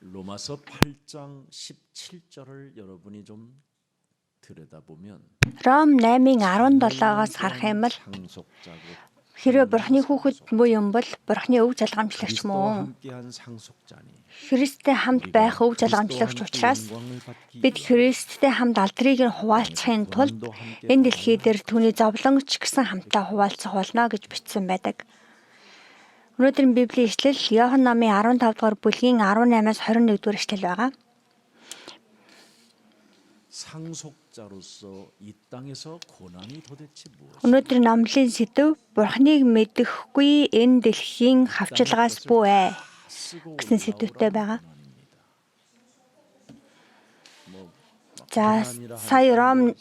로마서 8장 17절을 여러분이 좀 들여다보면 Ром 8:17-аас харах юм бол 상속자고 хэрвээ Бурхны хүүхэд буюу юм бол Бурхны өв залгамжлагч 그리스도와 мөн 함께한 상속자니 Христтэй хамт байх өв залгамжлагч учраас бид Христтэй хамт алдрыг нь хуваалцахын тулд энэ дэлхий дээр түүний зовлонгч гэсэн хамтаа хуваалцах болно гэж бичсэн байдаг. Өнөөдрийн Библийн ишлэл Иохан номын 15 дугаар бүлгийн 18-аас 21 дугаар ишлэл байгаа. 상속자로서 이 땅에서 고난이 도대체 무엇이냐? Өнөөдөр номлын сэдэв Бурхныг мэдэхгүй энэ дэлхийн хавчлагаас бүү ээ гэсэн сэдэвтэй байгаа. За сая Ром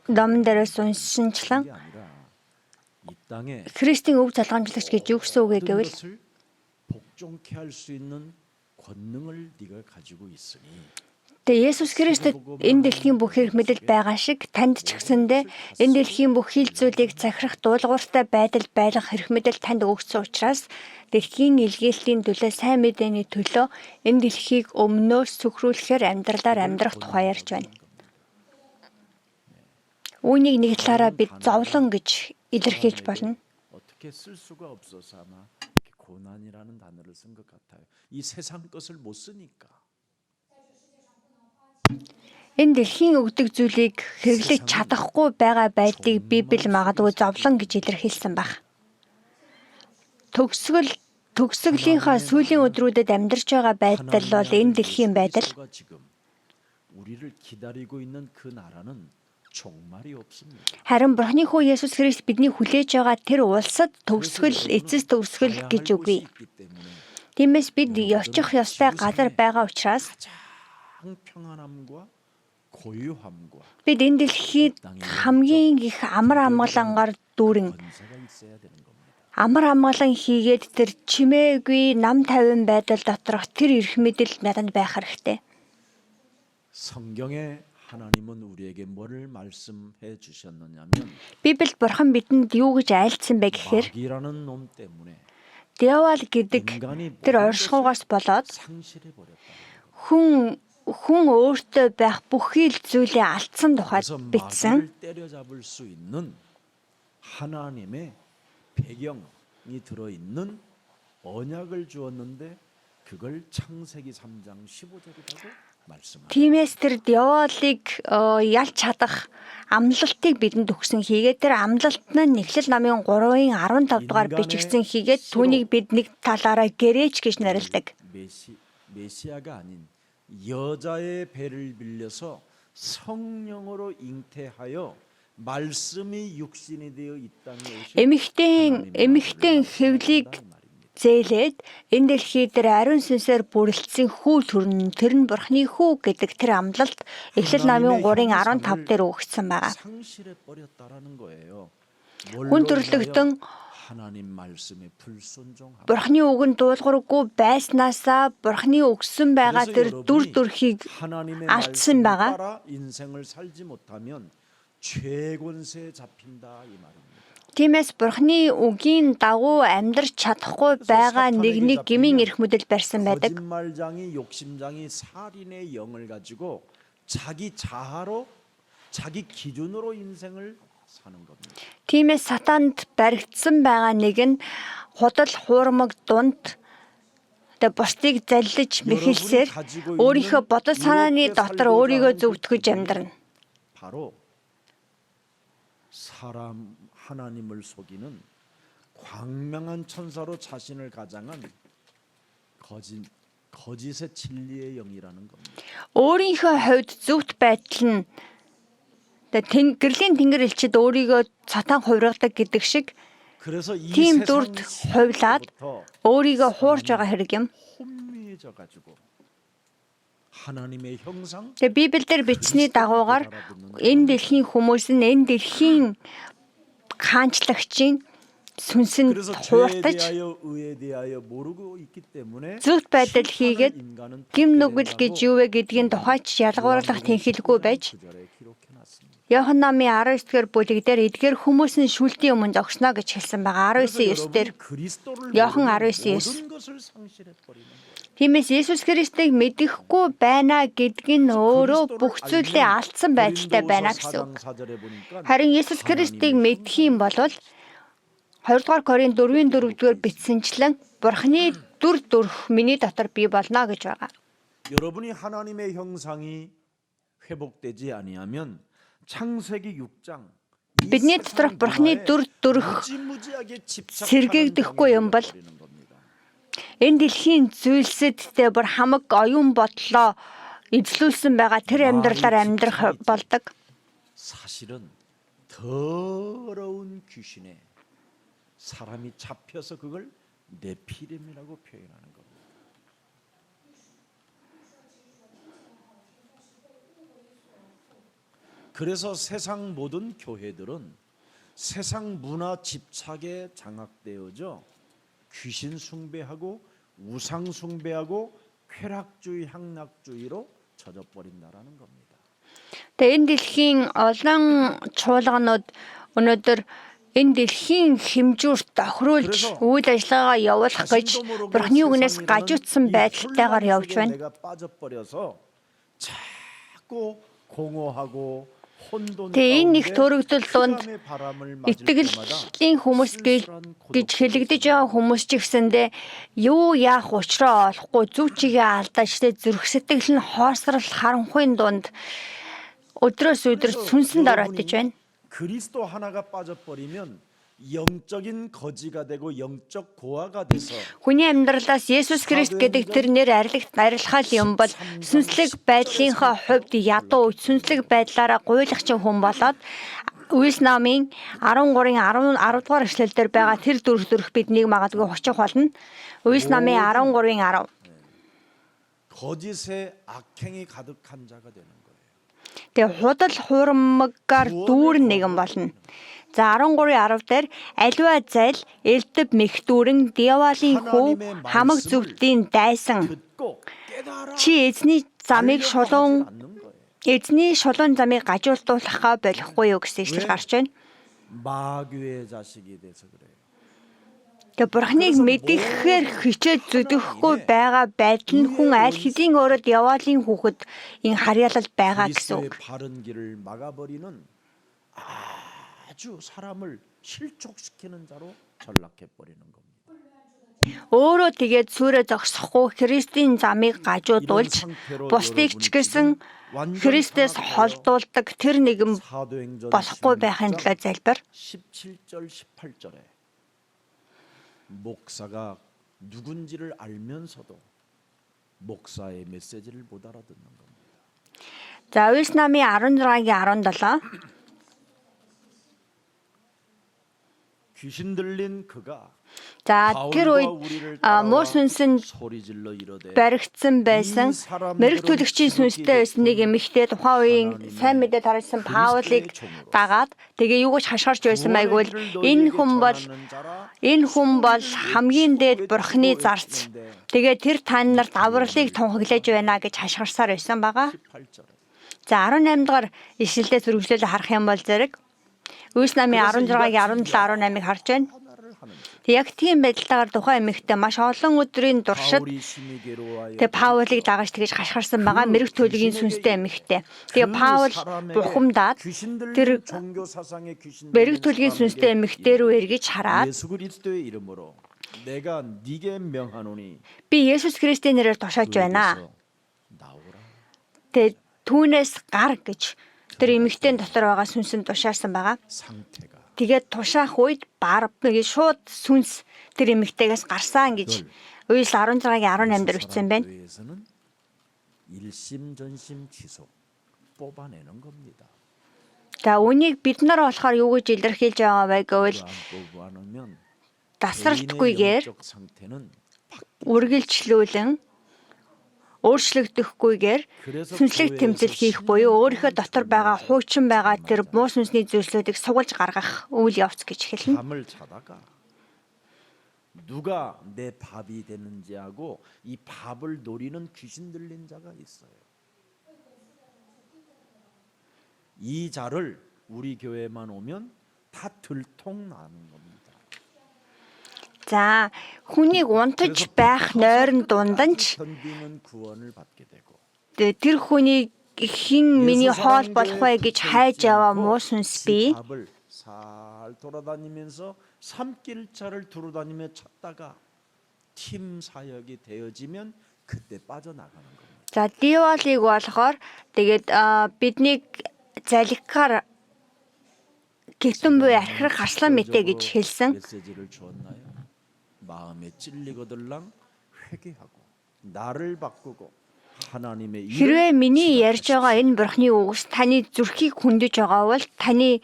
номон дээрээс уншсанчлан 이 땅에 Христийн өв залгамжлагч гэж юу гэсэн үг вэ гэвэл 복종케 할 수 있는 권능을 네가 가지고 있으니 Тэгээ Есүс Христэд энэ дэлхийн бүх эрх мэдэл байгаа шиг танд ч гэсэндээ энэ дэлхийн бүх хил зүйлийг захирах дуулууртай байдал байлгах эрх мэдэл танд өгсөн учраас дэлхийн илгээлтийн төлөө сайн мэдээний төлөө энэ дэлхийг өмнөөс сүхрүүлэхээр амьдралаар амьдрах тухай ярьж байна. Үүнийг нэг талаараа бид зовлон гэж илэрхийлж болно. 어떻게 쓸 수가 없어서 아마 이렇게 고난이라는 단어를 쓴 것 같아요. 이 세상 것을 못 쓰니까. Энэ дэлхийн өгдөг зүйлийг хэрэглэж чадахгүй байгаа байдлыг Библи магадгүй зовлон гэж илэрхийлсэн баг. Төгсгөлийнхаа сүүлийн өдрүүдэд амьдарч байгаа байдал бол энэ дэлхийн байдал. 지금 우리를 기다리고 있는 그 나라는 종말이 없습니다. Харин Бурхны хүү Есүс Христ бидний хүлээж байгаа тэр улсад төгсгөл, эцэс төгсгөл гэж үгүй. Тиймээс бид очих ёстой газар байгаа учраас 평안함과 고유함과 бид энэ дэлхийд хамгийн их амар амгалангаар дүүрэн 권세가 있어야 되는 겁니다. амар амгалан хийгээд тэр чимээгүй нам тайван байдал доторх тэр эрх мэдэл надад байх хэрэгтэй. 성경에 하나님은 우리에게 뭐를 말씀해 주셨느냐면 Библиэд Бурхан бидэнд юу гэж айлцсан бэ гэхээр 마귀라는 놈 때문에 Диавол гэдэг тэр оршихугаас болоод 상실해 버렸다. хүн өөртөө байх бүхий л зүйлээ алдсан тухайд 그래서 бичсэн. 마귀를 때려잡을 수 있는 하나님의 배경이 들어 있는 언약을 주었는데 그걸 창세기 3장 15절이라고 말씀합니다. Тиймээс тэр диаволыг ялж чадах амлалтыг бидэнд өгсөн хийгээд тэр амлалт нь Эхлэл номын 3-ын 15 дугаар бичигдсэн хийгээд түүнийг бид нэг талаараа гэрээч гэж нэрлэдэг. 메시아가 아닌 여자의 배를 빌려서 성령으로 잉태하여 말씀이 육신이 되어 이 땅에 오신 Эмэгтэй хэвлийг зээлээд энэ дэлхий дээр ариун сүнсээр бүрэлдсэн хүү төрн тэр нь Бурхны хүү гэдэг тэр амлалт Эхлэл номын 3-ын 15 дээр өгсөн байгаа. 상실해 버렸다라는 거예요. Хүн төрлөختөн 하나님 말씀에 불순종하고 Бурхны үгэнд дуулуургүй байснаасаа Бурхны өгсөн байгаа тэр дүр төрхийг 하나님의 алдсан 말씀을 байгаа. 따라 인생을 살지 못하면 죄권세에 잡힌다 이 말입니다. Тиймээс Бурхны үгийн дагуу амьдрч чадахгүй байгаа нэг гмийн эрх мэдэл барьсан байдаг. 거짓말장이 욕심장이 살인의 영을 가지고 자기 자아로 자기 기준으로 인생을 사는 겁니다. Тиймээс сатанд баригдсан байгаа нэг нь худал хуурмаг дунд бусдыг заллиж мэхэлсээр өөрийнхөө бодол санааны дотор өөрийгөө зөвтгөж амьдрна. 바로 사람 하나님을 속이는 광명한 천사로 자신을 가장한 거짓의 진리의 영이라는 겁니다. Өөрийнхөө хувьд зөвхт байдал нь гэрлийн тэнгэр элчид өөрийгөө сатан хувиргадаг гэдэг шиг 그래서 이 тийм дүрд хувилаад өөрийгөө хуурж байгаа хэрэг юм. 혼미해져 가지고 하나님의 형상 Тэгээ Библиэлд бичсний дагуугаар энэ дэлхийн хүмүүс нь энэ дэлхийн хаанчлагчийн сүнсэнд 그래서 죄에 хууртаж 대하여 의에 대하여 모르고 있기 때문에 зөвхт байдал хийгээд гим нүгэл гэж юу вэ гэдгийн тухайч ялгуурлах тэнхэлгүй байж Иохан номын 19-р бүлэг дээр эдгээр хүмүүс нь шүлтийн өмнө зогсноо гэж хэлсэн байгаа. 19:9 дээр Иохан 19:9 Тиймээс Есүс Христийг мэдэхгүй байна гэдг нь өөрөө бүх зүйлээ алдсан байдалтай байна гэсэн үг. Харин Есүс Христийг мэдэх юм бол 2-р Коринт 4:4-д бичсэнчлэн Бурхны дүр төрх миний дотор бий болно гэж байгаа. 여러분이 하나님의 형상이 회복되지 아니하면 창세기 6장 Бидний доторх Бурхны дүр төрх сэргээгдэхгүй юм бол энэ дэлхийн зүйлсэдтэй бүр хамаг оюун бодлоо эзлүүлсэн байгаа тэр амьдралаар амьдрах болдог. 사실은 더러운 귀신에 사람이 잡혀서 그걸 네피림이라고 표현하는 겁니다. 그래서 세상 모든 교회들은 세상 문화 집착에 장악되어져 귀신 숭배하고 우상 숭배하고 쾌락주의, 향락주의로 젖어버린다라는 겁니다. Тэгээ энэ дэлхийн олон чуулганууд өнөөдөр энэ дэлхийн хэмжүүрт тохируулж үйл ажиллагаагаа явуулах гэж Бурхны үгнээс гажуудсан байдалтайгаар явж байна. 내가 빠져버려서 자꾸 공허하고 Тэгээ энэ их төрөгдөл донд итгэлийн хүмүүс гэж хэлэгдэж байгаа хүмүүс ч гэсэндээ юу яах учраа олохгүй зүв чигээ алдаж зүрх сэтгэл нь хоосрол харанхуйн дунд өдрөөс өдөрт сүнсэнд оройтож байна. 그리스도 하나가 빠져버리면 영적인 거지가 되고 영적 고아가 돼서 Хүний амьдралаас Есүс Христ гэдэг тэр нэр арилгахал юм бол сүнслэг байдлынхаа хувьд ядуу сүнслэг байдлаараа гуйлахчин хүн болоод Үйлс намын 13-10 дугаар эшлэлдэр байгаа тэр дүрх биднийг магадгүй хочих болно. Үйлс намын 13-10 거짓의 악행이 가득한 자가 되는 거예요. Тэгээ худал хуурмаггаар дүүрэн нэгэн болно. За 13:10 дээр аливаа зайл элдэв мэгтүүрэн диаволын хүү хамаг зүвдийн дайсан чи эзний шулуун замыг гажуулдуулахаа болохгүй юу гэсэн ишлэл гарч байна. 마귀의 자식이 돼서 그래요. Тэгээ Бурхныг мэдэхээр хичээж зүтгэхгүй байгаа байдал нь хүн аль хэдийн өөрөө диаволын хүүхэд энэ харьяалал байгаа гэсэн үг. 바른 길을 막아버리는 아주 사람을 실족시키는 자로 전락해 버리는 겁니다. Өөрөө тэгээд сүрэ зогсохгүй Христийн замыг гажуудуулж бусдыг ч гэсэн Христээс холдуулдаг тэр нэгэн болохгүй байхын тулд залбир. 17절 18절에 목사가 누군지를 알면서도 목사의 메시지를 못 알아듣는 겁니다. За Үйлс намын 16-гийн 17 귀신 들린 그가 За тэр үед муу сүнсэн баригдсан байсан мэрэг төлөгчийн сүнстэй байсан нэг эмэгтэй тухайн үеийн сайн мэдээ тараасан Паулыг дагаад тэгээ юу гэж хашгирч байсан байггүй энэ хүн бол хамгийн дээд Бурхны зарц тэгээ тэр тань нарт авралыг тунхаглаж байна гэж хашгирсаар байсан байгаа. За 18 дугаар ишлэлдээ зөргөлөөлө харах юм бол зэрэг Үйлс намын 16-гийн 17-18-ыг харж байна. Яг тийм байдлаар тухайн эмэгтэй маш олон өдрийн туршид тэгээ Паулыг дагаж тэгж хашгирсан байгаа мэрэг төлөгийн сүнстэй эмэгтэй. Тэгээ Паул бухимдаад тэр мэрэг төлөгийн сүнстэй эмэгтэй рүү эргэж хараад би Есүс Христийн нэрээр тушааж байна. Тэгээ түүнээс гар гэж тэр эмэгтэй дотор байгаа сүнсэнд тушаасан байгаа. Тэгээд тушаах үед шууд сүнс тэр эмэгтэйгээс гарсан гэж Үйлс 16-гийн 18 дээр бичсэн байна. За үнийг бид нар болохоор юу гэж илэрхийлж байгаа вэ гэвэл тасралтгүйгээр үргэлжлүүлэн өөрчлөгдөхгүйгээр сүнслэг тэмцэл хийх буюу өөрийнхөө дотор байгаа хуучин байгаа тэр муу сүнсний зүйлсүүдийг сугалж гаргах үйл явц гэж хэлнэ. 누가 내 밥이 되는지 하고 이 밥을 노리는 귀신 들린 자가 있어요. 이 자를 우리 교회만 오면 다 들통나는 겁니다. За хүнийг унтаж байх нойрон дунданч 견디는 구원을 받게 되고 тэр хүний хэн миний хоол болох вэ гэж хайж яваа муу сүнс бий. 밥을 살 돌아다니면서 산길차를 두루다니며 찾다가 팀 사역이 되어지면 그때 빠져나가는 겁니다. За диаволыг болохоор тэгээд биднийг залхихаар гэгтэн буй архирах харслан мэдээ гэж хэлсэн. 메시지를 주었나요? 마음에 찔리거들랑 회개하고 나를 바꾸고 하나님의 Хэрвээ миний ярьж байгаа энэ бурхны үгс таны зүрхийг хүндэж байгаа бол таны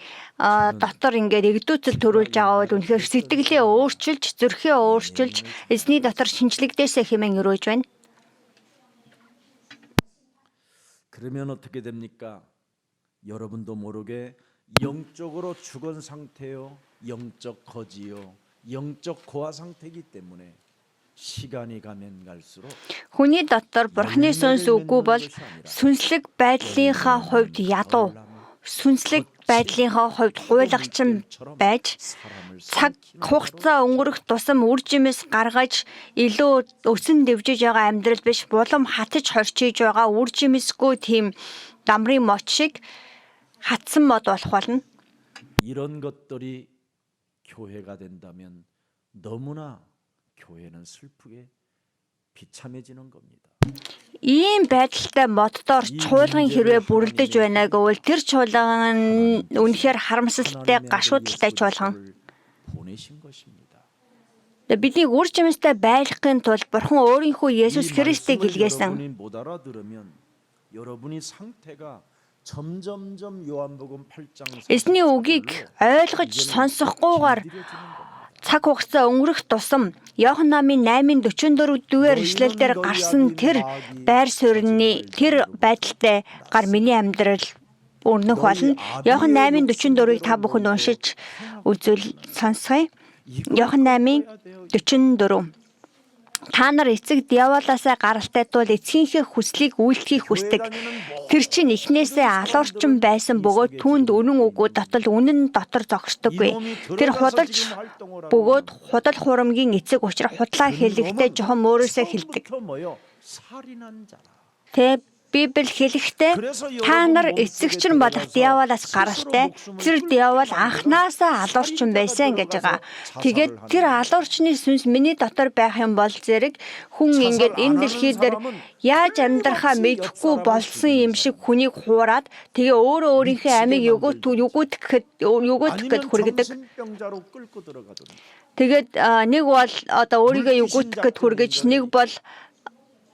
дотор ингээд эгдүүцэл төрүүлж байгаа бол үнэхээр сэтгэлээ өөрчилж, зүрхээ өөрчилж, эзний дотор шинжлэгдээсэ хэмээн өрөөж байна. 그러면 어떻게 됩니까? 여러분도 모르게 영적으로 죽은 상태요, 영적 거지요, 영적 고아 상태이기 때문에 시간이 가면 갈수록 Хүний дотор бурхны сүнс үгүй бол сүнслэг байдлынхаа хувьд ядуу, сүнслэг байдлынхаа хувьд гуйлагчин байж цаг хугацаа өнгөрөх тусам үр жимс гаргаж илүү өсөн дэвжиж байгаа амьдрал биш, булам хатаж хорчиж байгаа үр жимсгүй тийм дамрын мод шиг хатсан мод болох болно. 이런 것들이 교회가 된다면 너무나 교회는 슬프게 비참해지는 겁니다. Ийм байдалтай моддоор чуулган хэрвээ бүрлдэж байна гэвэл тэр чуулган үнэхээр харамсалтай, гашуудалтай чуулган. 보내신 것입니다. Бидний үр жимстэй байлгахын тулд Бурхан өөрийнхөө Есүс Христийг илгээсэн. 여러분이 못 알아들으면 여러분이 상태가 점점점 요한복음 8장 Эзний үгийг ойлгож сонсохгүйгээр цаг хугацаа өнгөрөх тусам Иохан намын 8:44-р ишлэлдэр гарсан тэр байр суурьны тэр байдалтай гар миний амьдрал өрнөх болно. Иохан 8:44-ийг та бүхэн уншиж үзвэл сонсгоё. Иохан 8:44. Та нар эцэг диаволоосаа гаралтай тул эцгийнхээ хүслийг үйлдэхийг хүсдэг. Тэр чинь эхнээсээ алуурчин байсан бөгөөд түүнд үнэн үгүй дотол үнэн дотор зогсдоггүй. Тэр худалж бөгөөд худал хурамгийн эцэг учраас худлаа хэлэхдээ жохон мөөрөөсөө хэлдэг. Тэ Библи хэлэхдээ та нар эцэгчин болох диаволоос гаралтай. Тэр диавол анхнаасаа алуурчин байсан гэж байгаа. Тэгээд тэр алуурчны сүнс миний дотор байх юм бол зэрэг хүн ингээд энэ дэлхий дээр яаж амьдрахаа мэдэхгүй болсон юм шиг хүнийг хуураад тэгээ өөрөө өөрийнхөө амийг югүйтгэхэд хүргэдэг. Тэгээд нэг бол одоо өөрийгөө югүйтгэхэд хүргэж, нэг бол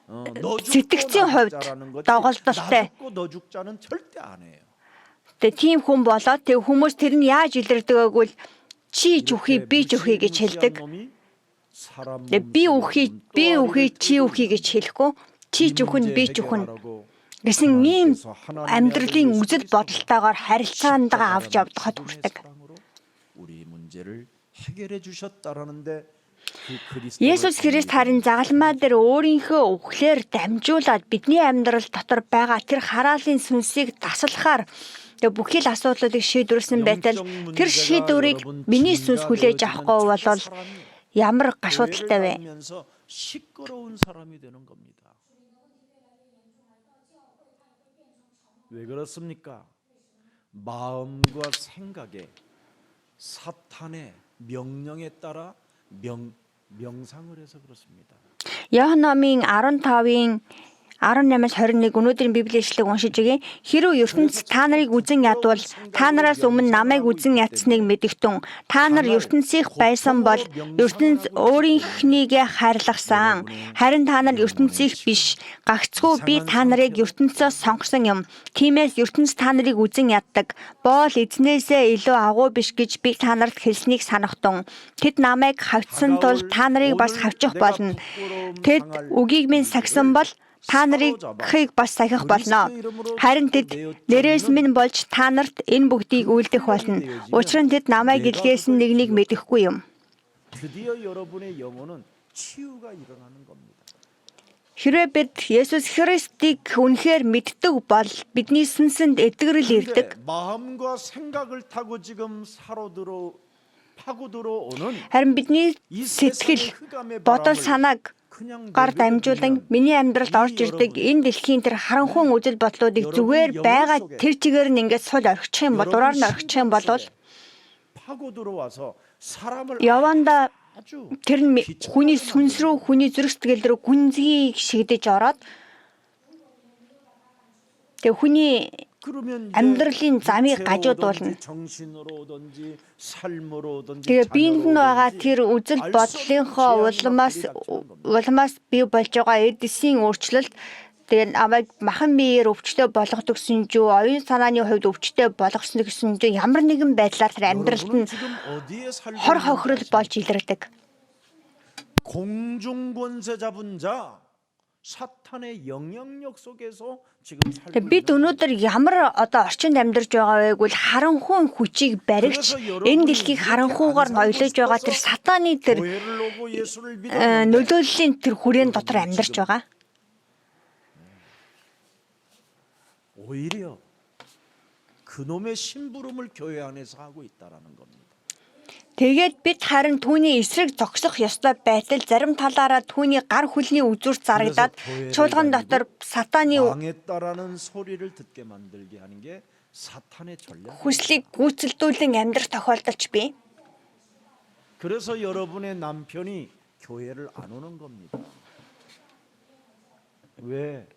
сэтгцийн хувьд доголдолтой. Тэгээ тийм хүн болоод тэг хүмүүс тэр нь яаж илэрдэг гэвэл чи ч үхий, би ч үхий гэж хэлдэг. Тэгээ би үхий, чи үхий гэж хэлэхгүй. Чи ч үхэн, би ч үхэн гэсэн ийм амьдралын үзэл бодолтойгоор харилцаандаа авч явдахад хүрдэг. 우리 문제를 해결해 주셨다라는데 Есүс Христ харин загалмаа дээр өөрийнхөө үхлээр дамжуулаад бидний амьдрал дотор байгаа тэр хараалын сүнсийг таслахаар бүхий л асуудлуудыг шийдвэрлсэн байтал тэр шийдвэрийг миний сүнс хүлээж авахгүй бол ямар гашуудалтай вэ? 시끄러운 사람이 되는 겁니다. 왜 그렇습니까? 마음과 생각에 사탄의 명령에 따라 명상을 해서 그렇습니다. Иохан номын 15-ын 18-аас 21 өнөөдрийн Библийн ишлэгийг уншиж өгье. Хэрв ертөнц та нарыг үзэн ядвал та нараас өмнө намайг үзэн ядсныг мэдэгтэн. Та нар ертөнцийнх байсан бол ертөнц өөрийнхнийгээ хайрлахсан. Харин та нар ертөнцийнх биш. Гагцхүү би та нарыг ертөнцөөс сонгосон юм. Тиймээс ертөнц та нарыг үзэн яддаг. Боол эзнээсээ илүү агуу биш гэж би та нарт хэлснийг санахтун. Тэд намайг хавцсан тул та нарыг бас хавчих болно. Тэд үгийг минь сагсан бол та нарыг бас сахих болно. Харин тэд нэрээс минь болж та нарт энэ бүгдийг үйлдэх болно. Учир нь тэд намайг илгээсэн нэгнийг мэдэхгүй юм. 드디어 여러분의 영혼은 치유가 일어나는 겁니다. Хэрвээ бид Есүс Христийг үнэхээр мэддэг бол бидний сүнсэнд эдгэрэл ирдэг. 마음과 생각을 타고 지금 사로들어 파고들어오는 Харин бидний 이 сэтгэл, 세상의 흑암의 бодол 바람을 санааг 그냥 гар дамжуулан 내버려두면 миний амьдралд 이 орж ирдэг 여러분이 энэ дэлхийн тэр харанхуй үзэл бодлуудыг зүгээр 여러분의 байгаа 영혼 속에 тэр чигээр нь ингээд сул орхичих юм бол дураар нь орхичих юм бол 파고들어와서 사람을 яванда 아주 тэр нь хүний 비참하게 сүнс рүү, хүний зүрх сэтгэл рүү гүнзгий шигдэж ороод тэг хүний 그러면 амьдралын замыг 육체로 гажуудуулна. 오든지 정신으로 오든지 삶으로 오든지 Тэгээ биед нь байгаа 자녀로 тэр 오든지 үзэл 알수 없는 бодлынхоо 재앙과 улмаас бий болж байгаа эдисийн өөрчлөлт тэгээ намайг махан биеэр өвчтөй болгодог сүнжүү, оюун санааны хувьд өвчтөй болгосон гэсэн чинь ямар нэгэн байдлаар тэр амьдралд 여러분은 нь 지금 어디에 살고 хор 있는지 хохирол 아십니까? болж илэрдэг. 공중권세 잡은 자 사탄의 영향력 속에서 지금 살고 Тэгээ бид 있는 өнөөдөр ямар одоо орчинд амьдарч байгаа вэ гэвэл харанхуй хүчийг баригч энэ дэлхийг харанхуугаар ноёлож байгаа тэр сатаны тэр 교회를 오고 예수를 믿었는데 нөлөөллийн тэр хүрээнд дотор амьдарч байгаа. 오히려 그놈의 심부름을 교회 안에서 하고 있다라는 겁니다. Тэгээд бид харин түүний эсрэг зогсох ёстой байтал зарим талаараа түүний гар хүлний үзүүрт зарагдаад чуулган дотор сатаны 망했다라는 소리를 듣게 만들게 하는 게 사탄의 전략. хүслийг гүйцэлдүүлэн амьдрах тохиолдолч бий. 그래서 여러분의 남편이 교회를 안 오는 겁니다. 왜?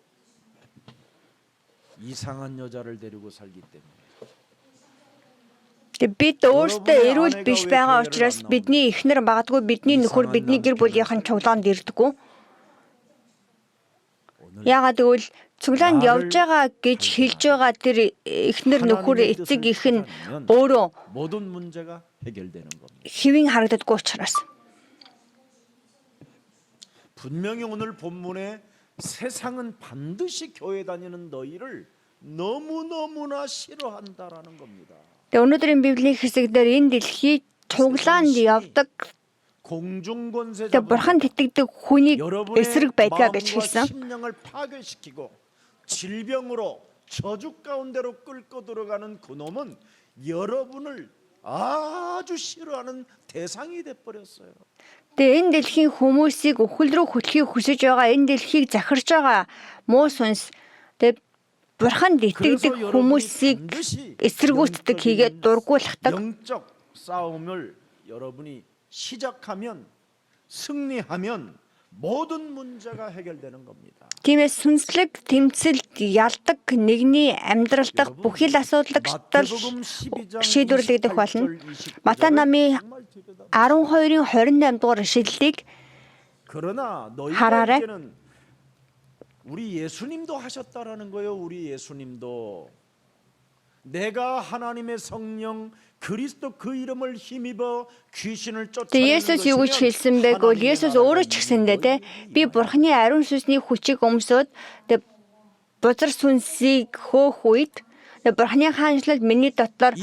이상한 여자를 데리고 살기 때문에. Тэгээд бид өөрсдөө эрүүл биш байгаа учраас бидний эхнэр магадгүй бидний нөхөр бидний гэр бүлийнхэн чуулганд ирдэггүй. Яагаад гэвэл цуглаанд явж байгаа гэж хэлж байгаа тэр эхнэр нөхөр эцэг их нь өөрөө 모든 문제가 해결되는 겁니다. хэвэн харагддаггүй учраас. 분명히 오늘 본문에 세상은 반드시 교회 다니는 너희를 너무너무나 싫어한다라는 겁니다. Тэгээ өнөөдрийн библийн хэсэгдэр энэ дэлхий цуглаанд явдаг 공중권세 тэгээ бурхан тэтгэдэг хүнийг эсрэг байдгаа гэж 마음과 хэлсэн. 심령을 파괴시키고 질병으로 저주 가운데로 끌고 들어가는 그놈은 여러분을 아주 싫어하는 대상이 돼 버렸어요. Тэгээ энэ дэлхийн хүмүүсийг өхөл рүү хөтлөхийг хүсэж байгаа энэ дэлхийг захирч байгаа муу сүнс тэгээ бурханд итгэдэг хүмүүсийг эсэргүүцдэг хийгээд дургуулдаг. 영적 싸움을 여러분이 시작하면 승리하면 모든 문제가 해결되는 겁니다. Тиймээс сүнслэг тэмцэлд ялдаг нэгний амьдрал дахь бүхий л асуудал 마태복음 12장 шийдвэрлэгдэх болно. 28절 Матай намын 12-ын 28 дугаар ишлэлийг 그러나 하라래? 너희에게는 우리 예수님도 하셨다라는 거예요. 우리 예수님도 내가 하나님의 성령 그리스도 그 이름을 힘입어 귀신을 Тэгээ 쫓아내는 Есүс юу гэж хэлсэн бэ гэвэл Есүс өөрөө ч гэсэндээ те би бурхны ариун сүнсний хүчийг өмсөд тэгээ бузар сүнсийг хөөх үед тэгээ бурхны хаанчлал миний дотор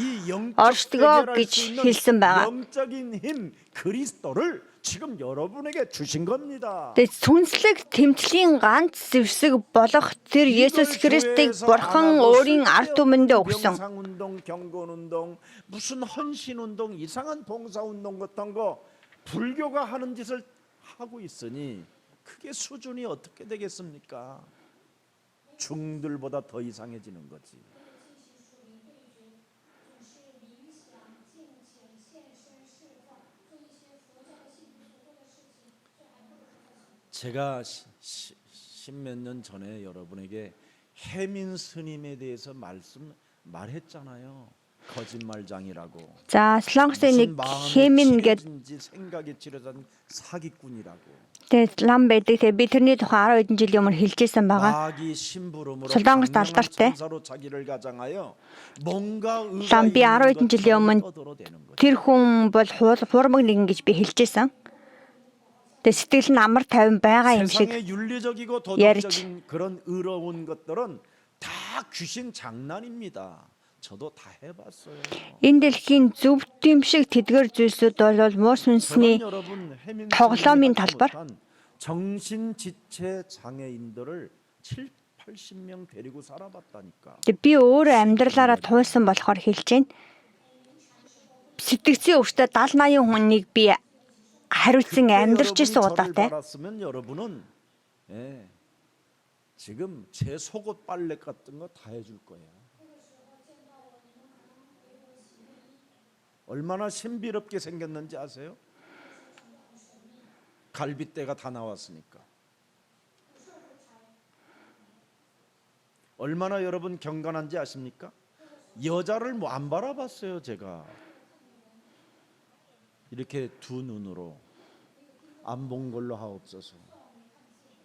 оршдгоо гэж хэлсэн байгаа. 영적인 힘 그리스도를 지금 여러분에게 주신 겁니다. Тэгээ сүнслэг тэмцлийн ганц зэвсэг болох тэр Есүс Христийг бурхан өөрийн ард түмэндээ өгсөн. 명상 운동, 경건 운동, 무슨 헌신 운동, 이상한 봉사 운동 같은 거 불교가 하는 짓을 하고 있으니 그게 수준이 어떻게 되겠습니까? 중들보다 더 이상해지는 거지. 제가 십몇 년 전에 여러분에게 해민 스님에 대해서 말했잖아요. 거짓말장이라고. За Солонгосын нэг хэмин гэдэг 생각에 치러진 사기꾼이라고. тэгээ лам байдаг. Тэгээ би тэрний тухай 10 хэдэн жилийн өмнө хэлжсэн байгаа. 마귀 심부름으로 Солонгост 강력한 алдартай. 천사로 자기를 가장하여 뭔가 Лам би 10 хэдэн жилийн өмнө тэр хүн бол хуурмаг нэгэн гэж би хэлжсэн. Тэгээ сэтгэл нь амар тайван байгаа юм шиг 세상의 윤리적이고 ярьж. 도덕적인 그런 의로운 것들은 다 귀신 장난입니다. 저도 다 해봤어요. энэ дэлхийн зөв дэмшиг тэдгэр зүйлсүүд бол муу сүнсний 저는 여러분 해민 тоглоомын 스님이 талбар. 하지 못한 정신지체 장애인들을 7, 80명 데리고 살아봤다니까. тэгээ би өөрөө амьдралаараа туулсан болохоор хэлж байна. сэтгцийн өвчтөд 70-80 хүнийг би хариуцсан 그때 амьдарч 여러분이 исэн 저를 удаатай. 받았으면 여러분은 지금 제 속옷 빨래 같은 거 다 해줄 거예요. 얼마나 신비롭게 생겼는지 아세요? 갈빗대가 다 나왔으니까. 얼마나 여러분 경건한지 아십니까? 여자를 뭐 안 바라봤어요, 제가. 이렇게 두 눈으로 안 본 걸로 하옵소서.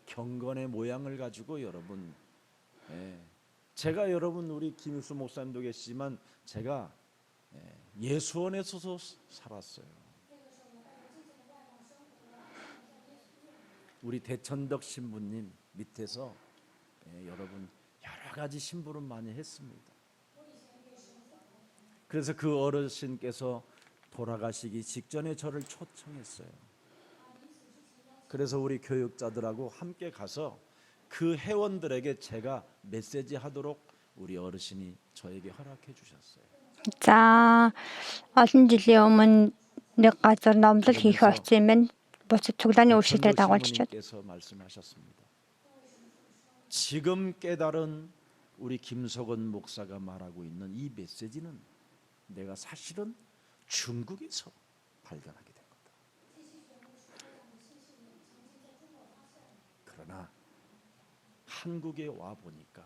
경건의 모양을 가지고 여러분, 제가 여러분 우리 김일수 목사님도 계시지만 제가 예수원에서도 살았어요. 우리 대천덕 신부님 밑에서 여러분 여러 가지 심부름 많이 했습니다. 그래서 그 어르신께서 돌아가시기 직전에 저를 초청했어요. 그래서 우리 교육자들하고 함께 가서 그 회원들에게 제가 메시지 하도록 우리 어르신이 저에게 허락해 주셨어요. За олон жилийн өмнө нэг газар номлол хийх очсон юм байна. Буцад цуглааны үйлчлэлээр дагуулчихад. 신부님께서 말씀하셨습니다. 지금 깨달은 우리 김석원 목사가 말하고 있는 이 메시지는 내가 사실은 중국에서 발견하게 된 거다. 그러나 한국에 와 보니까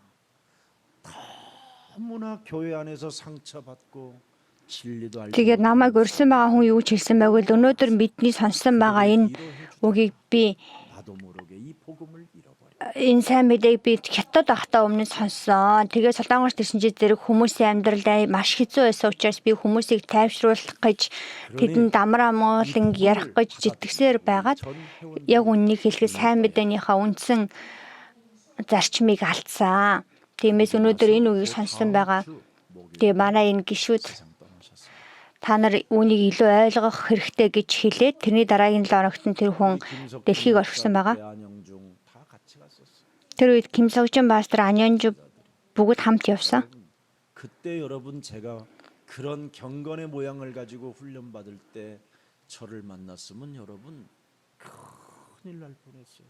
너무나 교회 안에서 상처받고 진리도 알지 Тэгээд намайг өрсөн байгаа хүн юу ч хэлсэн байвал өнөөдөр бидний сонссон байгаа энэ үгийг би 나도 모르게 이 복음을 잃어버려. энэ сайн мэдээг би хятад ахтаа өмнө сонссон. Тэгээд Солонгос төрсөн чи зэрэг хүмүүсийн амьдралдаа маш хэцүү байсан учраас би хүмүүсийг тайвшруулах гэж тэдэнд амар амуулан ярих гэж зэтгсээр байгаад яг үннийг хэлэхэд сайн мэдээнийхээ үндсэн зарчмыг алдсан. Тиймээс өнөөдөр энэ үгийг сонссон байгаа. Тэгээ манай энэ гишүүд та нар үүнийг илүү ойлгох хэрэгтэй гэж хэлээд тэрний дараагийн 7 хоногт тэр хүн дэлхийг орхисон байгаа. Тэр үед Ким Согжин пастор 안현주 бүгд хамт явсан. 그때 여러분 제가 그런 경건의 모양을 가지고 훈련 받을 때 저를 만났으면 여러분 큰일 날 뻔했어요.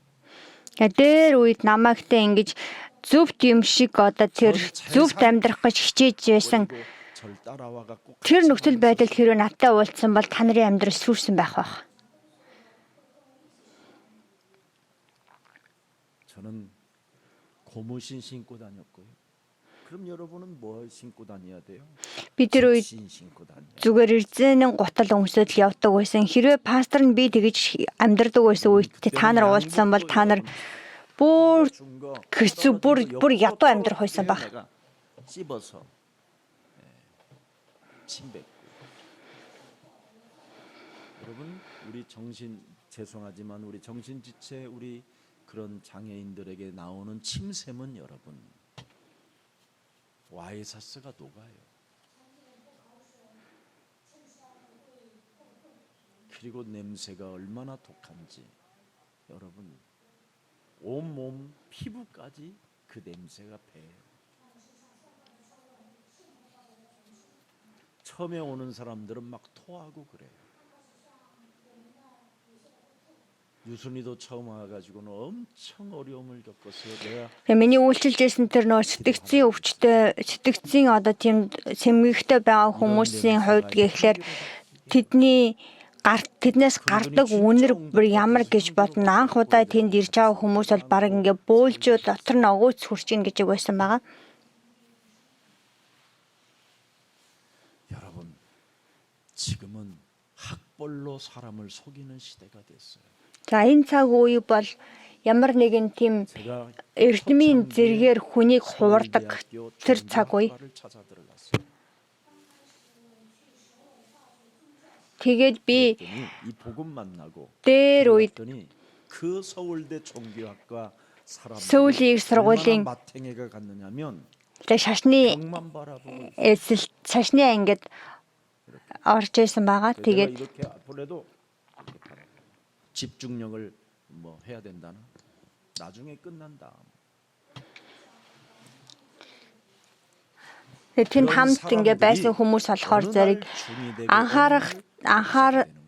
Тэр үед намайгтай ингэж зөвхт юм шиг одоо тэр зөвхт амьдрах гэж хичээж байсан. 절 따라와 갖고 Тэр нөхцөл байдалд хэрвээ надтай уулзсан бол та нарын амьдрал сүрсэн байх байх. 저는 고무신 신고 다녔고요. 그럼 여러분은 뭐 신고 다녀야 돼요? Би тэр үед 신 신고 다녀. зүгээр эрзэнэн гутал өмсөд л явдаг байсан. Хэрвээ пастор нь би тэгж амьдрдаг байсан үед та нар уулзсан бол та нар бүр хэцүү бүр ядуу амьдрах байсан баг. 씹어서 침 뱉고. 여러분 우리 정신 죄송하지만 우리 정신지체 우리 그런 장애인들에게 나오는 침샘은 여러분 와이사스가 녹아요. 그리고 냄새가 얼마나 독한지 여러분 온몸 피부까지 그 냄새가 배요. 처음에 오는 사람들은 막 토하고 그래요. 유순이도 처음 와가지고는 엄청 어려움을 겪었어요. 내가 Миний үйлчилж ирсэн тэр нөө сэтгцийн өвчтөй сэтгцийн одоо тийм сэмгэгтэй байгаа хүмүүсийн хувьд гэхлээр тэднээс гардаг үнэр бүр ямар гэж бодно. Анх удаа тэнд ирж байгаа хүмүүс бол баг ингээ бөөлжөө дотор нь өгөөц хурж ийн гэж байсан байгаа. 여러분 지금은 학벌로 사람을 속이는 시대가 됐어요. За энэ цаг үе бол ямар нэгэн тийм 제가 эрдмийн зэргээр хүнийг хуурдаг тэр цаг үе. Тэгээд би 이 복음 만나고 дээр үед 그 서울대 종교학과 서울대 сургуулийн 마탱이가 갔느냐면 шашны 벽만 바라보고 шашны ангид орж ирсэн байгаа. Тэгээд 이렇게 보래도 집중력을 뭐 해야 된다나 나중에 끝난 다음 Тэгээд тэнд хамт ингээ байсан хүмүүс болохоор зэрэг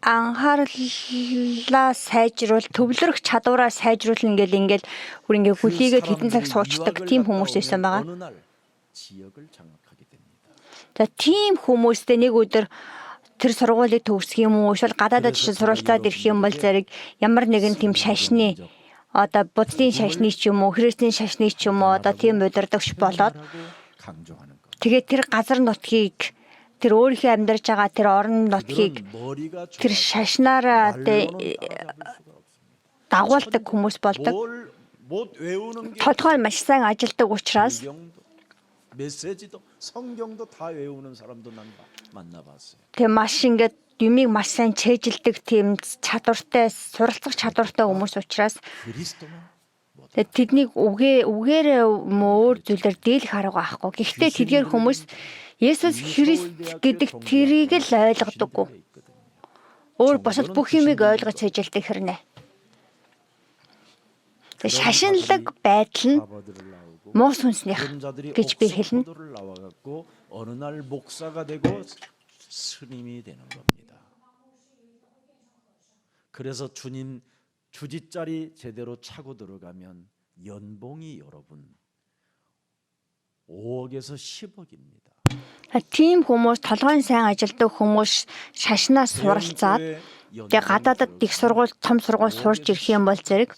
анхаарлаа сайжруул, төвлөрөх чадвараа сайжруулна ингээл бүр ингээ гүлийгээд хэдэн цаг суучдаг тийм хүмүүс байсан байгаа. 어느 날 지역을 장악하게 됩니다. За тийм хүмүүстэй нэг өдөр тэр сургуулийг төгсөх юм уу, эсвэл гадаадад жишээ суралцаад ирэх юм бол зэрэг ямар нэгэн тийм шашны одоо буддын шашны ч юм уу, христийн шашны ч юм уу одоо тийм удирдагч болоод 강조하는 것. тэгээд тэр газар нутгийг тэр өөрийнхөө амьдарч байгаа тэр орон нутгийг 머리가 тэр шашнаараа дагуулдаг хүмүүс болдог. 못 외우는 게 Тодорхой маш сайн ажилдаг учраас 성경도, 메시지도 성경도 다 외우는 사람도 난 만나봤어요. тэг маш ингээд юмыг маш сайн чэйжилдэг тийм чадвартай, суралцах чадвартай хүмүүс учраас 그리스도만 тэг тэднийг үгээрээ өөр зүйлээр дийлэх арга байхгүй. Гэхдээ тэдгээр хүмүүс Есүс Христ гэдэг тэрийг л ойлгодоггүй. Өөр босод бүх юмыг ойлгож чэйжилдэг хэрнэ. Тэг шашинлаг байдал нь муу сүнснийх гэж би хэлнэ. 나와갖고 어느 날 목사가 되고 스님이 되는 겁니다. 그래서 주님 주짓자리 제대로 차고 들어가면 연봉이 여러분 5억에서 10억입니다. Тийм хүмүүс толгойн сайн ажилдаг хүмүүс шашнаас суралцаад тэг гадаадад их сургууль, том сургууль сурж ирэх юм бол зэрэг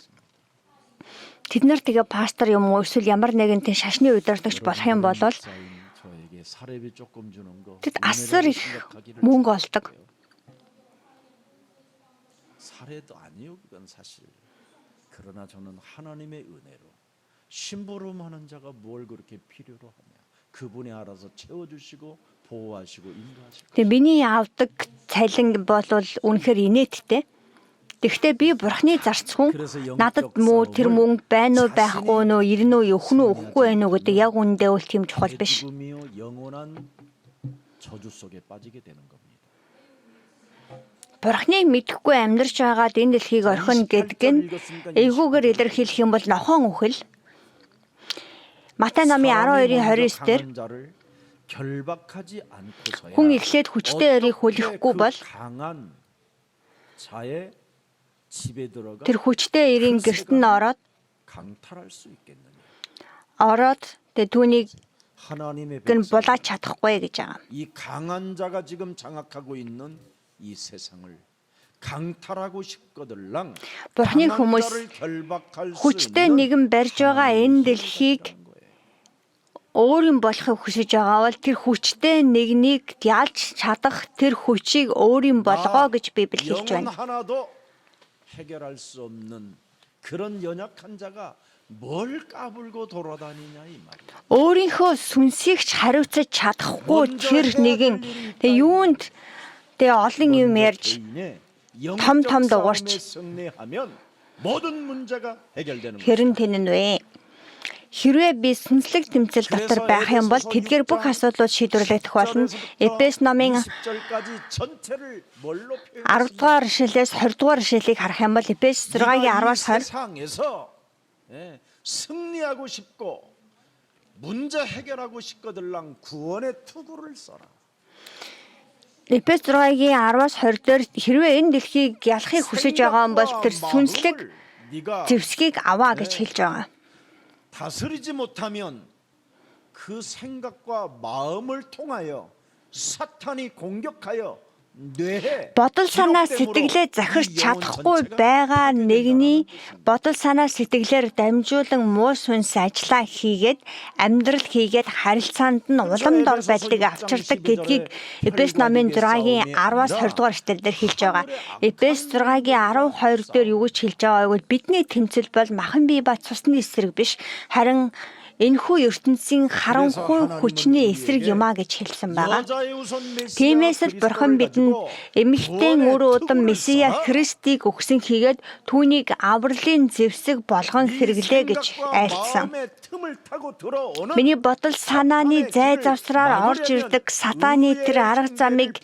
тэд нар тэгээ пастор юм уу эсвэл ямар нэгэн тийм шашны удирдагч болох юм бол 저에게 사례비 조금 주는 거 тэд асар их мөнгө олдог. 사례도 아니요 그건 사실. 그러나 저는 하나님의 은혜로 심부름하는 자가 뭘 그렇게 필요로 하냐. 그분이 알아서 채워주시고 보호하시고 인도하실 Тэгээ миний авдаг цалин бол үнэхээр инээдтэй. Тэгэхдээ би бурхны зарц хүн надад муу тэр мөнгө байна уу байхгүй нөө ирнэ үү өхнө үү өгөхгүй байна уу гэдэг яг үндэ бол тийм чухал биш. 죽음이요 영원한 저주 속에 빠지게 되는 겁니다. Бурхныг мэдэхгүй амьдарч байгаад энэ дэлхийг орхино гэдэг нь эйгүүгээр илэрхийлэх юм бол нохон үхэл. Матай номын 12-ийн 29 дээр 결박하지 않고서야 хүн эхлээд хүчтэй өрийг хүлэхгүй бол 강한 자의 집에 들어가 тэр хүчтэй эрийн гэрт нь 강탈할 수 있겠느냐. ороод тэгээ түүнийг 하나님의 гэн 백성, булаач чадахгүй гэж байгаа. 이 강한 자가 지금 장악하고 있는 이 세상을 강탈하고 싶거들랑 Бурхны 강한 хүмүүс 자를 결박할 수 хүчтэй 있는 нэгэн барьж байгаа энэ дэлхийг өөр юм болохыг хүсэж байгаа бол тэр хүчтэй нэгнийг ялж чадах тэр хүчийг өөр юм болгоо гэж Библи хэлж 영혼 байна. 하나도 해결할 수 없는 그런 연약한 자가 뭘 까불고 돌아다니냐 이 말이야. Өөрийнхөө сүнсийг ч хариуцаж чадахгүй тэр нэгэн тэгээ юунд тэгээ олон юм ярьж том дугаарч 승리하면 모든 문제가 해결되는 거야. хэрэн тэнэн вэ? Хэрвээ би сүнслэг тэмцэл дотор байх юм бол тэдгээр бүх асуудлууд шийдвэрлэгдэх болно. Эфес номын 10 дугаар ишлэлээс 20 дугаар ишлэлийг харах юм бол Эфес 6-гийн 10-аас 20 세상에서 승리하고 싶고 문제 해결하고 싶거들랑 구원의 투구를 써라. Эфес 6-гийн 10-аас 20 дээр хэрвээ энэ дэлхийг ялахыг хүсэж байгаа юм бол тэр сүнслэг зэвсгийг аваа гэж хэлж байгаа. 다스리지 못하면 그 생각과 마음을 통하여 사탄이 공격하여 뇌에 Бодол санаа сэтгэлээ захирч чадахгүй байгаа нэгний бодол санаа сэтгэлээр дамжуулан муу сүнс ажиллаа хийгээд амьдрал хийгээд харилцаанд нь улам дор байдгийг авчирдаг гэдгийг Эфес номын 6-гийн 10-аас 20 дугаар эшлэлээр хэлж байгаа. Эфес 6-гийн 12 дээр юу гэж хэлж байгааг бол бидний тэмцэл бол махан бие ба цусны эсрэг биш харин энэхүү ертөнцийн харанхуй хүчний эсрэг юмаа гэж хэлсэн байгаа. Тиймээс л Бурхан бидэнд эмэгтэйн үр удам Месиа Христийг өгсөн хийгээд түүнийг авралын зэвсэг болгон хэрэглээ гэж айлтсан. Миний бодол санааны зай завсраар орж ирдэг сатаны тэр арга замыг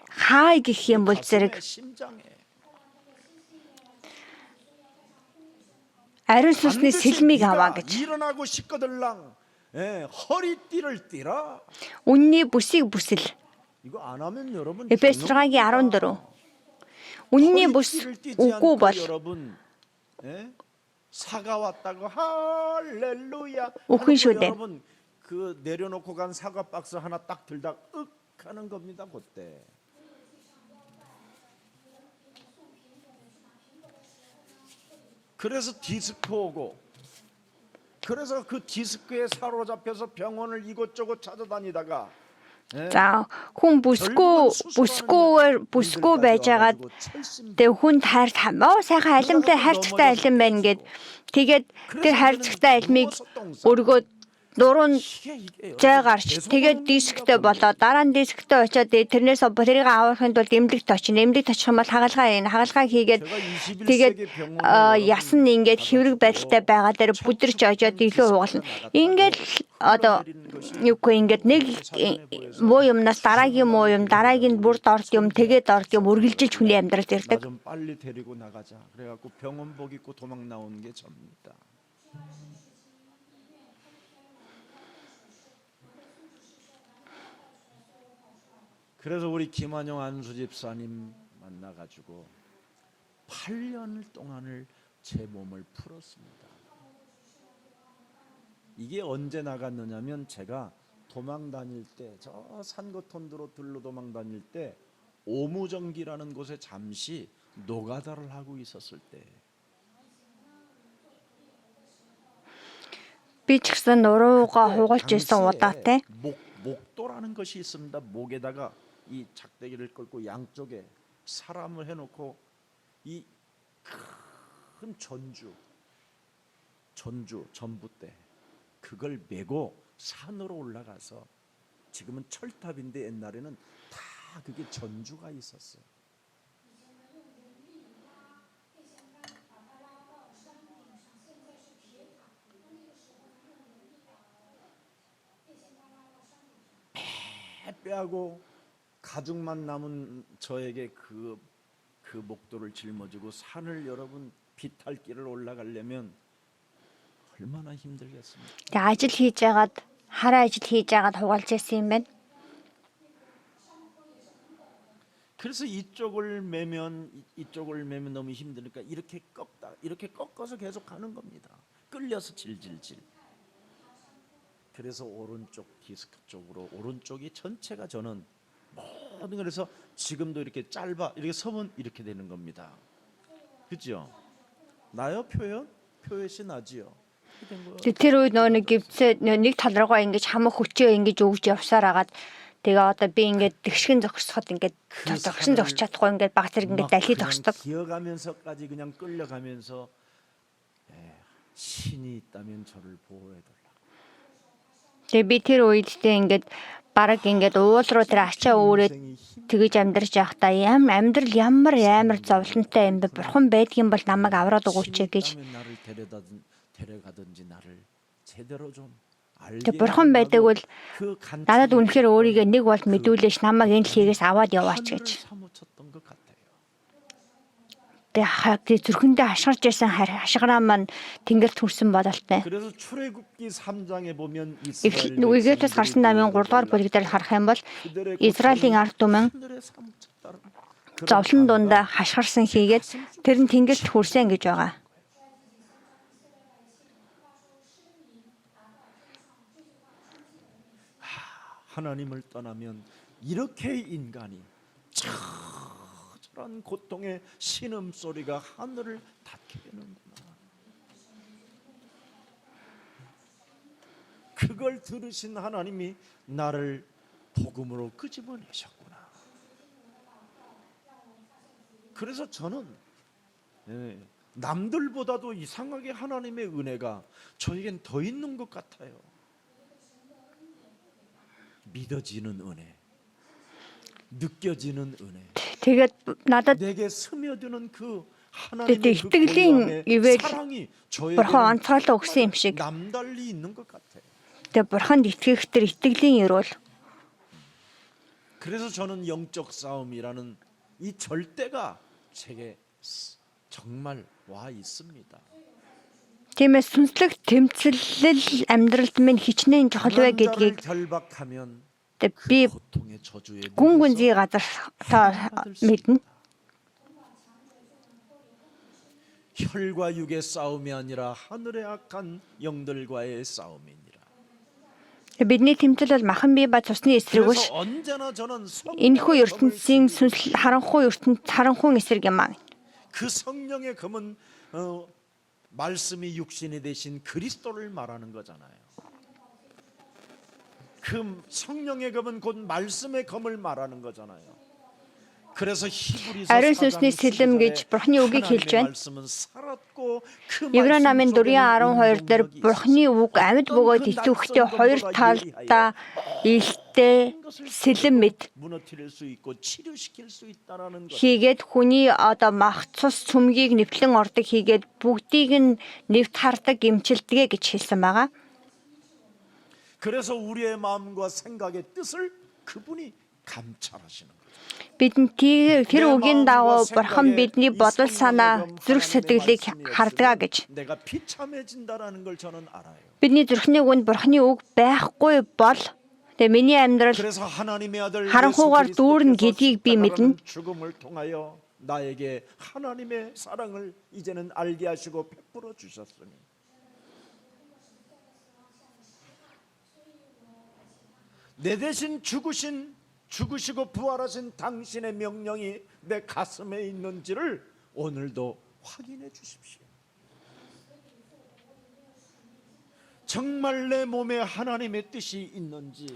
хаа гэх юм бол зэрэг ариун сүнсний сэлмийг аваа гэж. 일어나고 싶거들랑 예, 허리띠를 띠라. үнний бүсийг бүсэл. 이거 안 하면 여러분 Эфес 6-гийн 14. Үнний бүс 허리띠를 띠지 үгүй 않고 бол 여러분 예? 사가 왔다고 할렐루야 오픈 하고 쇼대. 여러분 그 내려놓고 간 사과 박스 하나 딱 들다 윽 하는 겁니다. 그때 그래서 디스코 오고 그래서 그 디스크에 사로잡혀서 병원을 이곳저곳 찾아다니다가 예? за хүн бүсгүй байж байгаад тэг хүн хайр хамаа сайхан алимтай хайр цагтай алим байна гэд тэгээд тэр хайр цагтай алимыг өргөөд дуруунд зай гарч тэгээд дисктэй болоо дараа нь дисктэй очиод тэрнээс тэрийг авахын тулд эмнэлэгт очин эмнэлэгт очих юм бол хагалгаа хийгээд тэгээд ясан ингээд хэврэг байдалтай байгаа дээр бүдэрч очиод илүү хугална ингээд одоо юугүй ингээд нэг муу юмнаас дараагийн муу юм дараагийн бүрд орд юм тэгээд орд юм үргэлжилж хүний амьдралд ирдэг. 좀 빨리 데리고 나가자. 그래갖고 병원복 입고 도망 나오는 게 접니다. 그래서 우리 김한영 안수 집사님 만나가지고 8년 동안을 제 몸을 풀었습니다. 이게 언제 나갔느냐면 제가 도망 다닐 때 저 산거톤드로 들로 도망 다닐 때 오무정기라는 곳에 잠시 노가다를 하고 있었을 때 Би ч гэсэн нуруугаа хугалж ирсэн удаатай. 목도라는 것이 있습니다. 목에다가 이 작대기를 끌고 양쪽에 사람을 해놓고 이 큰 전부대 그걸 메고 산으로 올라가서 지금은 철탑인데 옛날에는 다 그게 전주가 있었어요. 빼하고 가죽만 남은 저에게 그 목도를 짊어지고 산을 여러분 비탈길을 올라가려면 얼마나 힘들겠습니까? Тэг ажил хийж байгаад хараа ажил хийж байгаад хугалж ирсэн юм байна. 그래서 이쪽을 매면 너무 힘드니까 이렇게 꺾어서 계속 가는 겁니다. 끌려서 질질질. 그래서 오른쪽 디스크 쪽으로 오른쪽이 전체가 저는 모든 그래서 지금도 이렇게 짧아 이렇게 서면 이렇게 되는 겁니다. 그죠? 나요 표현이 나지요. Тэр үед нэг гівцээ нэг тал руугаа ингэж хамаг хүчээ ингэж өгж явсаар хагаад тэгээ одоо би ингээд тэгшгэн зогсоход ингээд зогсон зогсож чадахгүй ингээд баг зэрэг ингээд далхий зогсдог. 기어가면서까지 그냥 끌려가면서 신이 있다면 저를 보호해 달라. Тэгээ би тэр үедээ ингээд бараг ингээд уул руу тэр ачаа өөрөөд тэгэж амьдарч явахдаа амьдрал ямар амар зовлонтой юм бэ? Бурхан байдгийн бол намайг авраад өгөөч гэж. 데려가든지 나를 제대로 좀 Тэг бурхан байдаг бол надад үнэхээр өөрийгөө нэг бол мэдүүлээш намайг энэ лхийгээс аваад яваач гэж. Тэг зүрхэндээ хашгирч ирсэн хашгираа маань тэнгэрт хүрсэн бололтой. 그래서 출애굽기 3장에 보면 Египтээс гарсан намын 3 дугаар бүлэг дээр харах юм бол Израилийн ард түмэн зовлон дундаа хашгирсан хийгээд тэр нь тэнгэрт хүрсэн гэж байгаа. 하나님을 떠나면 이렇게 인간이 처절한 고통의 신음소리가 하늘을 닫게 되는구나. 그걸 들으신 하나님이 나를 복음으로 끄집어내셨구나. 그래서 저는 남들보다도 이상하게 하나님의 은혜가 저에겐 더 있는 것 같아요. 믿어지는 은혜, 느껴지는 은혜. Тэгээд надад 내게 스며드는 그 하나님의 그 итгэлийн ивэл 사랑이 бурхан онцгойлоо өгсөн юм шиг. 남달리 있는 것 같아요. Тэгээд бурханд итгэх тэр итгэлийн өрөөл. 그래서 저는 영적 싸움이라는 이 절대가 제게 정말 와 있습니다. тиймээс сүнслэг тэмцэлэл амьдралд минь хичнээн чухал вэ 강한 자를 гэдгийг 결박하면 би 고통의 저주에 гүн 눌려서 гүнзгий газар та мэднэ. 혈과 육의 싸움이 아니라 하늘의 악한 영들과의 싸움이니라. Бидний тэмцэл бол махан бие ба цусны эсрэг биш. 그래서 언제나 저는 Энэхүү 성령의 ертөнцийн 검을 сүнслэл харанхуй эсрэг юм аа. 그 성령의 검은 말씀이 육신이 되신 그리스도를 말하는 거잖아요. 그 성령의 검은 곧 말씀의 검을 말하는 거잖아요. 그래서 히브리서 Ариун сүнсний сэлэм гэж Бурхны үгийг хэлж байна. Еврей намын 4:12 дээр Бурхны үг амьд бөгөөд итгэвчтэй хоёр талдаа илтэй сэлэм мэд хийгээд хүний одоо мах цус цөмгийг нэвтлэн ордог хийгээд бүгдийг нь нэвт хардаг эмчилдэгэ гэж хэлсэн байгаа. 그래서 우리의 마음과 생각의 뜻을 그분이 감찰하시는 거예요. Бидэнд тэр үгийн дагуу Бурхан бидний бодол санаа зүрх сэтгэлийг хардгаа гэж. 내가 비참해진다라는 걸 저는 알아요. Бидний зүрхний үгэнд Бурханы үг байхгүй бол тэгээ миний амьдрал 그래서 하나님의 아들 харанхуугаар 예수 дүүрэн 그리스도께서 гэдгийг би мэднэ. 죽음을 통하여 나에게 하나님의 사랑을 이제는 알게 하시고 베풀어 주셨으니 내 대신 죽으시고 부활하신 당신의 명령이 내 가슴에 있는지를 오늘도 확인해 주십시오. 정말 내 몸에 하나님의 뜻이 있는지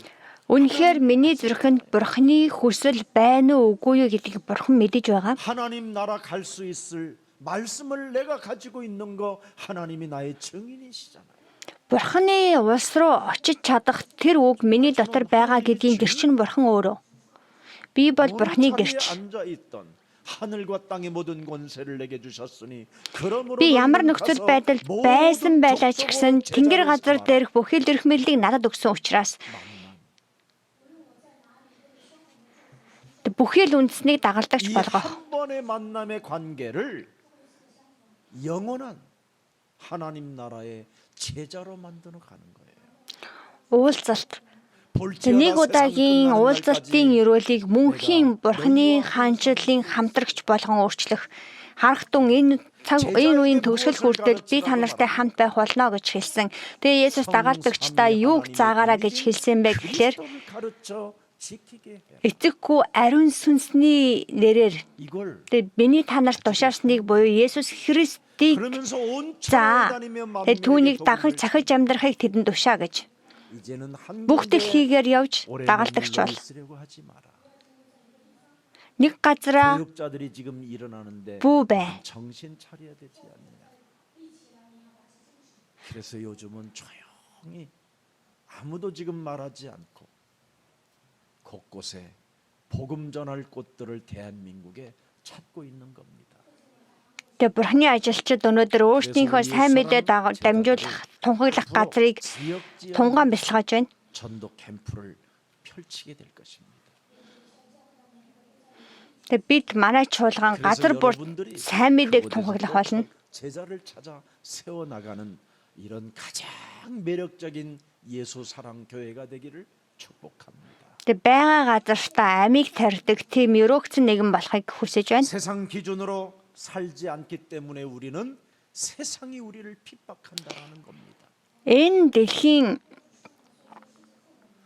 үнэхээр миний зүрхэнд Бурханы хүсэл байна уу үгүй юу гэдгийг Бурхан мэдэж байгаа. 하나님 나라 갈 수 있을 말씀을 내가 가지고 있는 거 하나님이 나의 증인이시잖아요. Бурханы улс руу очиж чадах тэр үг миний дотор байгаа гэдгийг гэрчин Бурхан өөрөө. Би бол Бурханы гэрч. 앉아 있던 하늘과 땅의 모든 권세를 내게 주셨으니 Би ямар нөхцөл байдалд байсан байлаа ч гэсэн тэнгэр газар дээрх бүхэл эрхмэлийг надад өгсөн учраас бүхэл үндэснийг дагалдагч болгох. 한 번의 만남의 관계를 영원한 하나님 나라의 제자로 만들어 가는 거예요. Уулзалт. Нэг удаагийн уулзалтын өрөөлийг мөнхийн Бурханы хаанчлалын хамтрагч болгон өөрчлөх. Харахтун энэ үеийн төгсгөл хүртэл би танартай хамт байх болно гэж хэлсэн. Тэгээ Есүс дагалдагчдаа юуг заагаараа гэж хэлсэн бэ гэхээр эцэггүй ариун сүнсний нэрээр тэгээ миний танарт тушаарсныг буюу Есүс Христийг за тэгээ түүнийг дахиж цахиж амьдрахыг тэдэнд тушаа гэж. Бүх дэлхийгээр явж дагалдагч бол. Нэг газараа бүү бай. 그래서 요즘은 조용히 아무도 지금 말하지 않고 곳곳에 복음 전할 곳들을 대한민국에 찾고 있는 겁니다. Тэгээ Бурханы ажилчид өнөөдөр өөрсдийнхөө сайн мэдээ дамжуулах, тунхаглах газрыг тунгаан бясалгаж байна. 전도 캠프를 펼치게 될 것입니다. Тэгээ бид манай чуулган газар бүр сайн мэдээг тунхаглах болно. 제자를 찾아 세워 나가는 이런 가장 매력적인 예수 사랑 교회가 되기를 축복합니다. Тэгээ байга газартаа амийг тарьдаг тийм өрөөгцөн нэгэн болохыг хүсэж байна. 세상 기준으로 살지 않기 때문에 우리는 세상이 우리를 핍박한다라는 겁니다. Энэ дэлхийн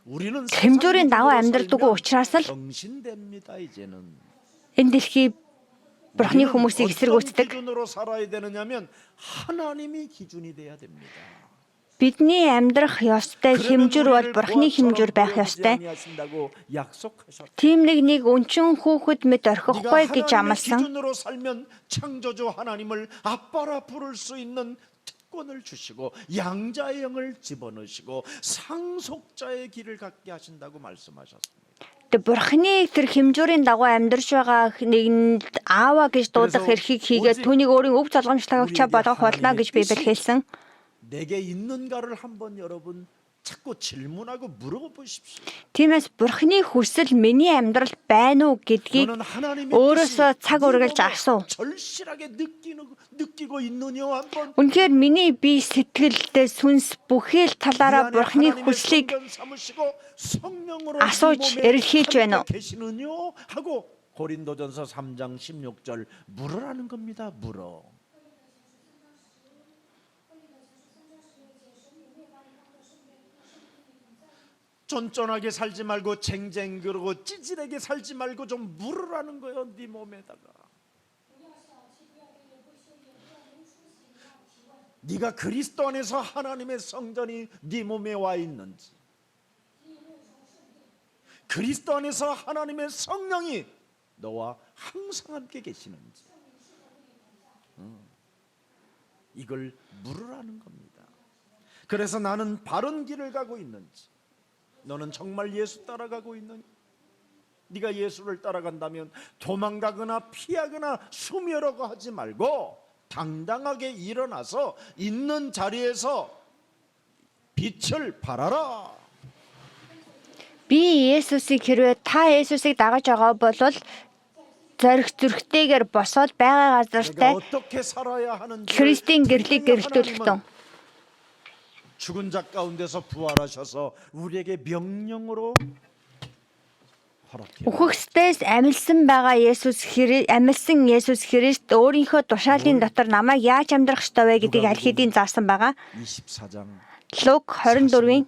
우리는 хэмжүүрийн дагуу амьдралдаггүй учраас л 정신됩니다 이제는. энэ дэлхий Бурханы хүмүүсийг эсэргүүцдэг. 기준으로 살아야 되느냐면 하나님이 기준이 돼야 됩니다. Бидний амьдрах ёстой хэмжүүр бол Бурханы хэмжүүр байх ёстой. Тийм нэг өнчин хүүхэд мэд орхихгүй гэж амласан. 기준으로 살면 창조주 하나님을 아빠라 부를 수 있는 특권을 주시고 양자의 영을 집어넣으시고 상속자의 길을 갖게 하신다고 말씀하셨습니다. Бурханы тэр хэмжүүрийн дагуу амьдарч байгаа нэгэнд аава гэж дуудах эрхийг хийгээд түүнийг өөрийн өв залгамжлагч болгох болно гэж Библи хэлсэн. 내게 있는가를 한번 여러분 자꾸 질문하고 물어보십시오. Тиймээс Бурхны хүсэл миний амьдралд байна уу гэдгийг 너는 하나님의 өөрөөсөө 뜻이 цаг 네 үргэлж 몸에 асуу. 절실하게 느끼고 있느냐 한번 Үнэхээр миний бие сэтгэлдээ сүнс бүхий л талаараа 네 안에 Бурхны 하나님의 хүслийг 성전 삼으시고 성령으로 асууж 네 몸에 эрэлхийлж байна уу? 함께 계시느냐 하고 고린도전서 3장 16절 물으라는 겁니다. 물어. 쫀쫀하게 살지 말고 쟁쟁그러고 찌질하게 살지 말고 좀 물으라는 거예요. 네 몸에다가. 네가 그리스도 안에서 하나님의 성전이 네 몸에 와 있는지, 그리스도 안에서 하나님의 성령이 너와 항상 함께 계시는지, 이걸 물으라는 겁니다. 그래서 나는 바른 길을 가고 있는지, 너는 정말 예수 따라가고 있느냐? 네가 예수를 따라간다면 도망가거나 피하거나 숨으려고 하지 말고 당당하게 일어나서 있는 자리에서 빛을 발하라. би Есүсийг хэрвээ та Есүсийг дагаж байгаа бол зүрхтэйгээр босоод байгаа 내가 газартай 어떻게 살아야 하는지 Христийн гэрлийг гэрэлтүүлэхтэн. 죽은 자 가운데서 부활하셔서 우리에게 명령으로 허락해. Үхэгсдээс амилсан байгаа амилсан Есүс Христ өөрийнхөө тушаалын дотор намайг яаж амьдрах ёстой вэ гэдгийг аль хэдийн заасан байгаа. 24장 Луг 24-ийн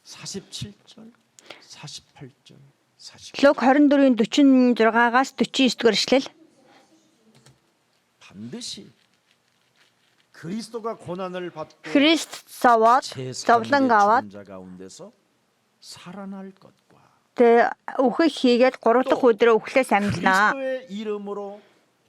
47절, 48절, 49. Луг 24-ийн 46-аас 49-р эшлэл. 반드시 그리스도가 고난을 받고 Христ совоод зовлон аваад 제3의 자 가운데서 살아날 것과 тэ үхэх хийгээд 3 дахь өдрөө үхлээс амьдлаа. 그리스도의 이름으로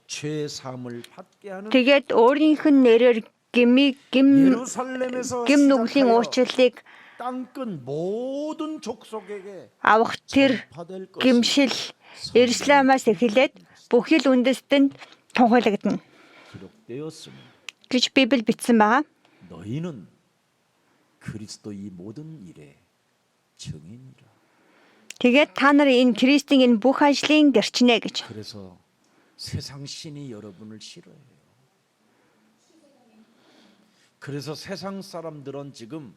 죄 사함을 받게 하는 Тэгээд өөрийнх нь нэрээр гим 예루살렘에서 нүглийн 시작하여 уучлалыг 땅끝 모든 족속에게 авах тэр 전파될 것이 гимшил Иерусалимаас эхлээд бүхий л үндэстэнд тунхаглагдана 기록되었으니 гэж Библи бичсэн байгаа. 너희는 그리스도 이 모든 일에 증인이라. Тэгээд та нар энэ Кристийн энэ бүх ажлын гэрчнэ гэж. 그래서 세상 신이 여러분을 싫어해요. 그래서 세상 사람들은 지금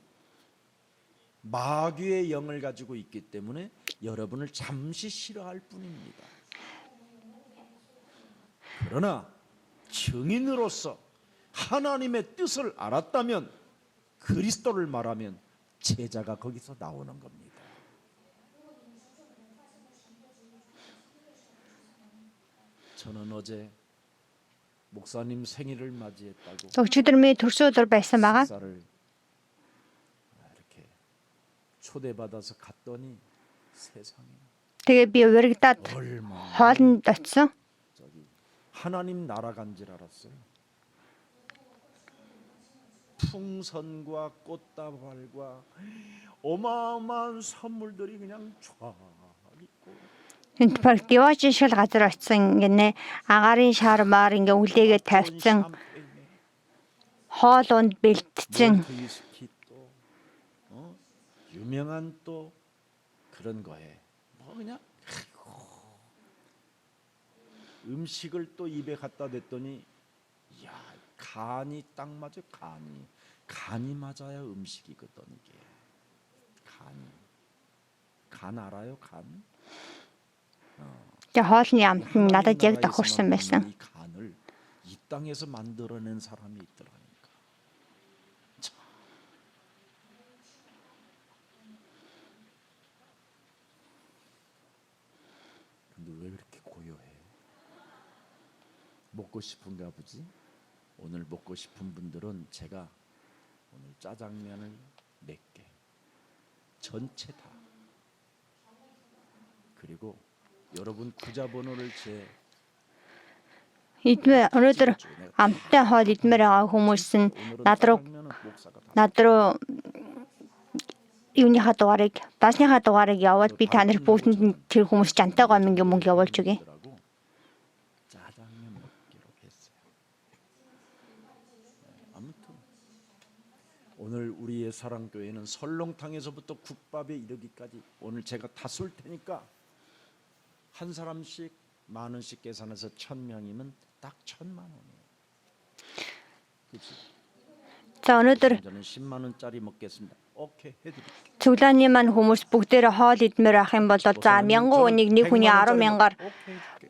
마귀의 영을 가지고 있기 때문에 여러분을 잠시 싫어할 뿐입니다. 그러나 증인으로서 하나님의 뜻을 알았다면 그리스도를 말하면 제자가 거기서 나오는 겁니다. 저는 어제 목사님 생일을 맞이했다고 Өчигдөр минь төрсөн өдөр байсан байгаа. 식사를 이렇게 초대받아서 갔더니 세상에 Тэгээд би урагдаад 얼마나 хоолнд очисон. 저기 하나님 나라 간 줄 알았어요. 풍선과 꽃다발과 어마어마한 선물들이 그냥 쫙 있고 Энд баг диваж шиг газар очисон гинэ агарын шармаар ингээ үлээгээ тавьсан хоол унд бэлтцэн 위스키 또 유명한 또 그런 거에 뭐 그냥 음식을 또 입에 갖다 댔더니 야 간이 딱 맞아. 간이 맞아야 음식이거든 이게. 간 알아요? 간? тэг хоолны амт нь надад яг давхарсан байсан. 이 간을 이 땅에서 만들어낸 사람이 있더라니까. 참. 근데 왜 그렇게 고요해? 먹고 싶은가 보지? 오늘 먹고 싶은 분들은 제가 오늘 짜장면을 몇 개, 전체 다. 그리고 여러분 구자번호를 제 Өнөөдөр амттай хоол идмээр байгаа хүмүүс нь над руу 짜장면은 목사가 다 юуныхаа дугаарыг, даасныхаа дугаарыг яваад би та нар бүгдэнд нь тэр хүмүүс жантай гомингийн мөнгө явуулж өгье. 하더라고. 짜장면 먹기로 했어요. 아무튼 오늘 오늘 우리의 사랑교회는 설렁탕에서부터 국밥에 이르기까지 오늘 제가 다 쏠 테니까 한 사람씩 10,000원씩 계산해서 1,000명이면 딱 1,000만 원이에요. 그렇지? За өнөөдөр 저는 10만 원짜리 먹겠습니다. 오케이 해드릴게요. цуглааны маань хүмүүс бүгдээрээ хоол идмээр авах юм бол за 1000 үнийг нэг хүний 10,000-аар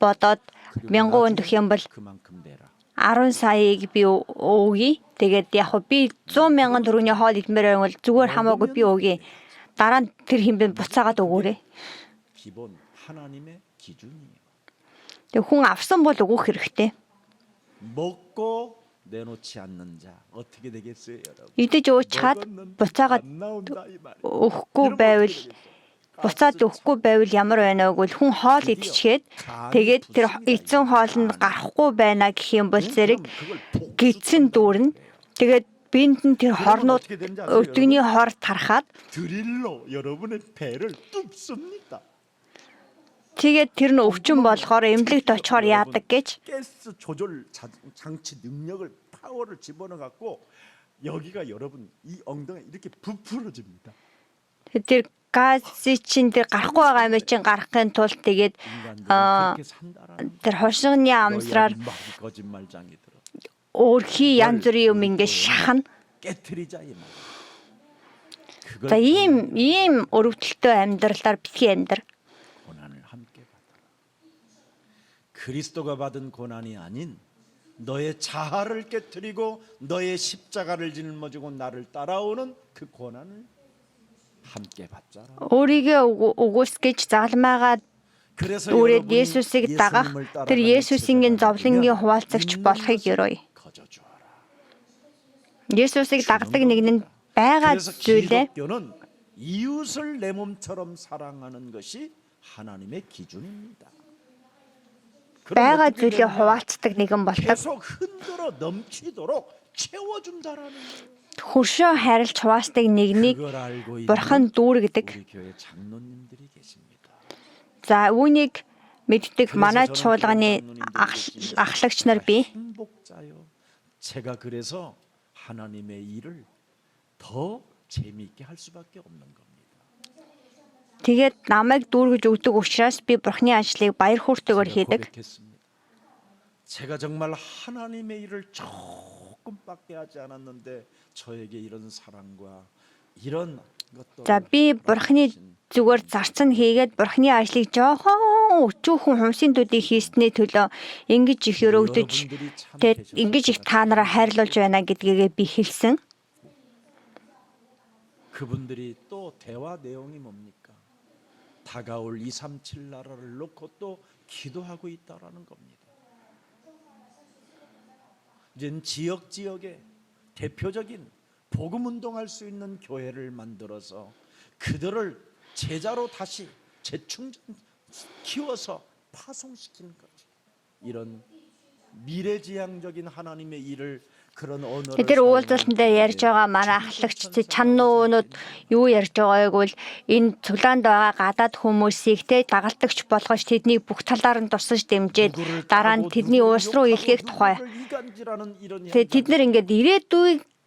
бодоод 1000 үн төх юм бол 그만큼 내라. 10 саяыг би өгье. Тэгээд яг хөө би 100,000 төгрөгийн хоол идмээр байвал зүгээр хамаагүй би өгье. Дараа нь тэр хэмбэн буцаагаад өгөөрэй. 기본 하나님의 기준이에요. Тэг хүн авсан бол өгөх хэрэгтэй. 먹고 내놓지 않는 자 어떻게 되겠어요, 여러분? Идэж уучаад буцаагаад 안 나온다 이 말. өгөхгүй байвал буцаад өгөхгүй байвал ямар байна вэ гэвэл хүн хоол идчихээд тэгээд тэр эзэн хоолнд гарахгүй байна гэх юм бол зэрэг гидсэн дүүрнэ. Тэгээд бинд нь тэр хорнууд өдөгний хор тарахад 드릴로 여러분의 배를 뚫습니다. тэгээд тэр нь өвчин болохоор эмнэлэгт очихоор яадаг гэж 가스 조절 장치 능력을 파워를 집어넣어 갖고 여기가 여러분 이 엉덩이 이렇게 부풀어집니다. тэр газын чинь тэр гарахгүй байгаа юм чинь гарахын тулд тэгээд 인간들은 그렇게 산다라는 тэр хошигны амсраар 거짓말장이 들어. өөрхий янз бүрийн юм ингэ шахна. 깨트리자 이 말. За ийм өрөвдөлтөө амьдралаар битгий амьдр. 고난을 함께 받아. 그리스도가 받은 고난이 아닌 너의 자아를 깨트리고 너의 십자가를 짊어지고 나를 따라오는 그 고난을 함께 받자라. Өөрийгөө өгөөсгэж загалмаагаад 그래서 өөрөд 여러분이 Есүсийг дагах 예수님을 따라가는 тэр Есүсийн 제자가 зовлонгийн 되면 хуваалцагч болохыг ерөөе. 거저주어라. Есүсийг дагдаг нэг нь байгаа 그래서 зүйлээ 기독교는 이웃을 내 몸처럼 사랑하는 것이 하나님의 기준입니다. 그럼 байгаа 어떻게 зүйлээ 되느냐? хуваалцдаг нэгэн болдог. 계속 흔들어 넘치도록 채워준다라는 거예요. Хөршөө харилж хуваалцдаг нэгнийг 그걸 알고 있는 бурхан дүүргэдэг. 우리 교회 장로님들이 계십니다. За үүнийг мэддэг 그래서 манай 저는 чуулганы 그런 장로님들이 ахлагч нар бий. 행복자요. 제가 그래서 하나님의 일을 더 재미있게 할 수밖에 없는 겁니다. Тэгээд намайг дүүргэж өгдөг учраас би бурхны ажлыг баяр хөөртэйгээр 제가 хийдэг. 고백했습니다. 제가 정말 하나님의 일을 조금밖에 하지 않았는데 저에게 이런 사랑과 이런 것도 За би бурхны зүгээр зарцсан хийгээд бурхны ажлыг жоохон өчүүхэн хүмсийн төдий хийсний төлөө ингэж их өрөвдөж тэгээд ингэж их та нараа хайрлуулж байна гэдгээ би хэлсэн. 그분들이 또 대화 내용이 뭡니까? 다가올 237 나라를 놓고 또 기도하고 있다라는 겁니다. 이제 지역에 대표적인 복음 운동할 수 있는 교회를 만들어서 그들을 제자로 다시 재충전 키워서 파송시키는 거죠. 이런 미래지향적인 하나님의 일을 그런 언어를 Тэр уулзалтанд ярьж байгаа манай ахлагч чаннуунууд юу ярьж байгааг бол энэ цуглаанд байгаа гадаад хүмүүсийг те дагалдагч болгож тэднийг бүх талаар нь тусаж дэмжиж дараа нь тэдний улс руу илгээх тухай. Тэгээд тэд нар ингээд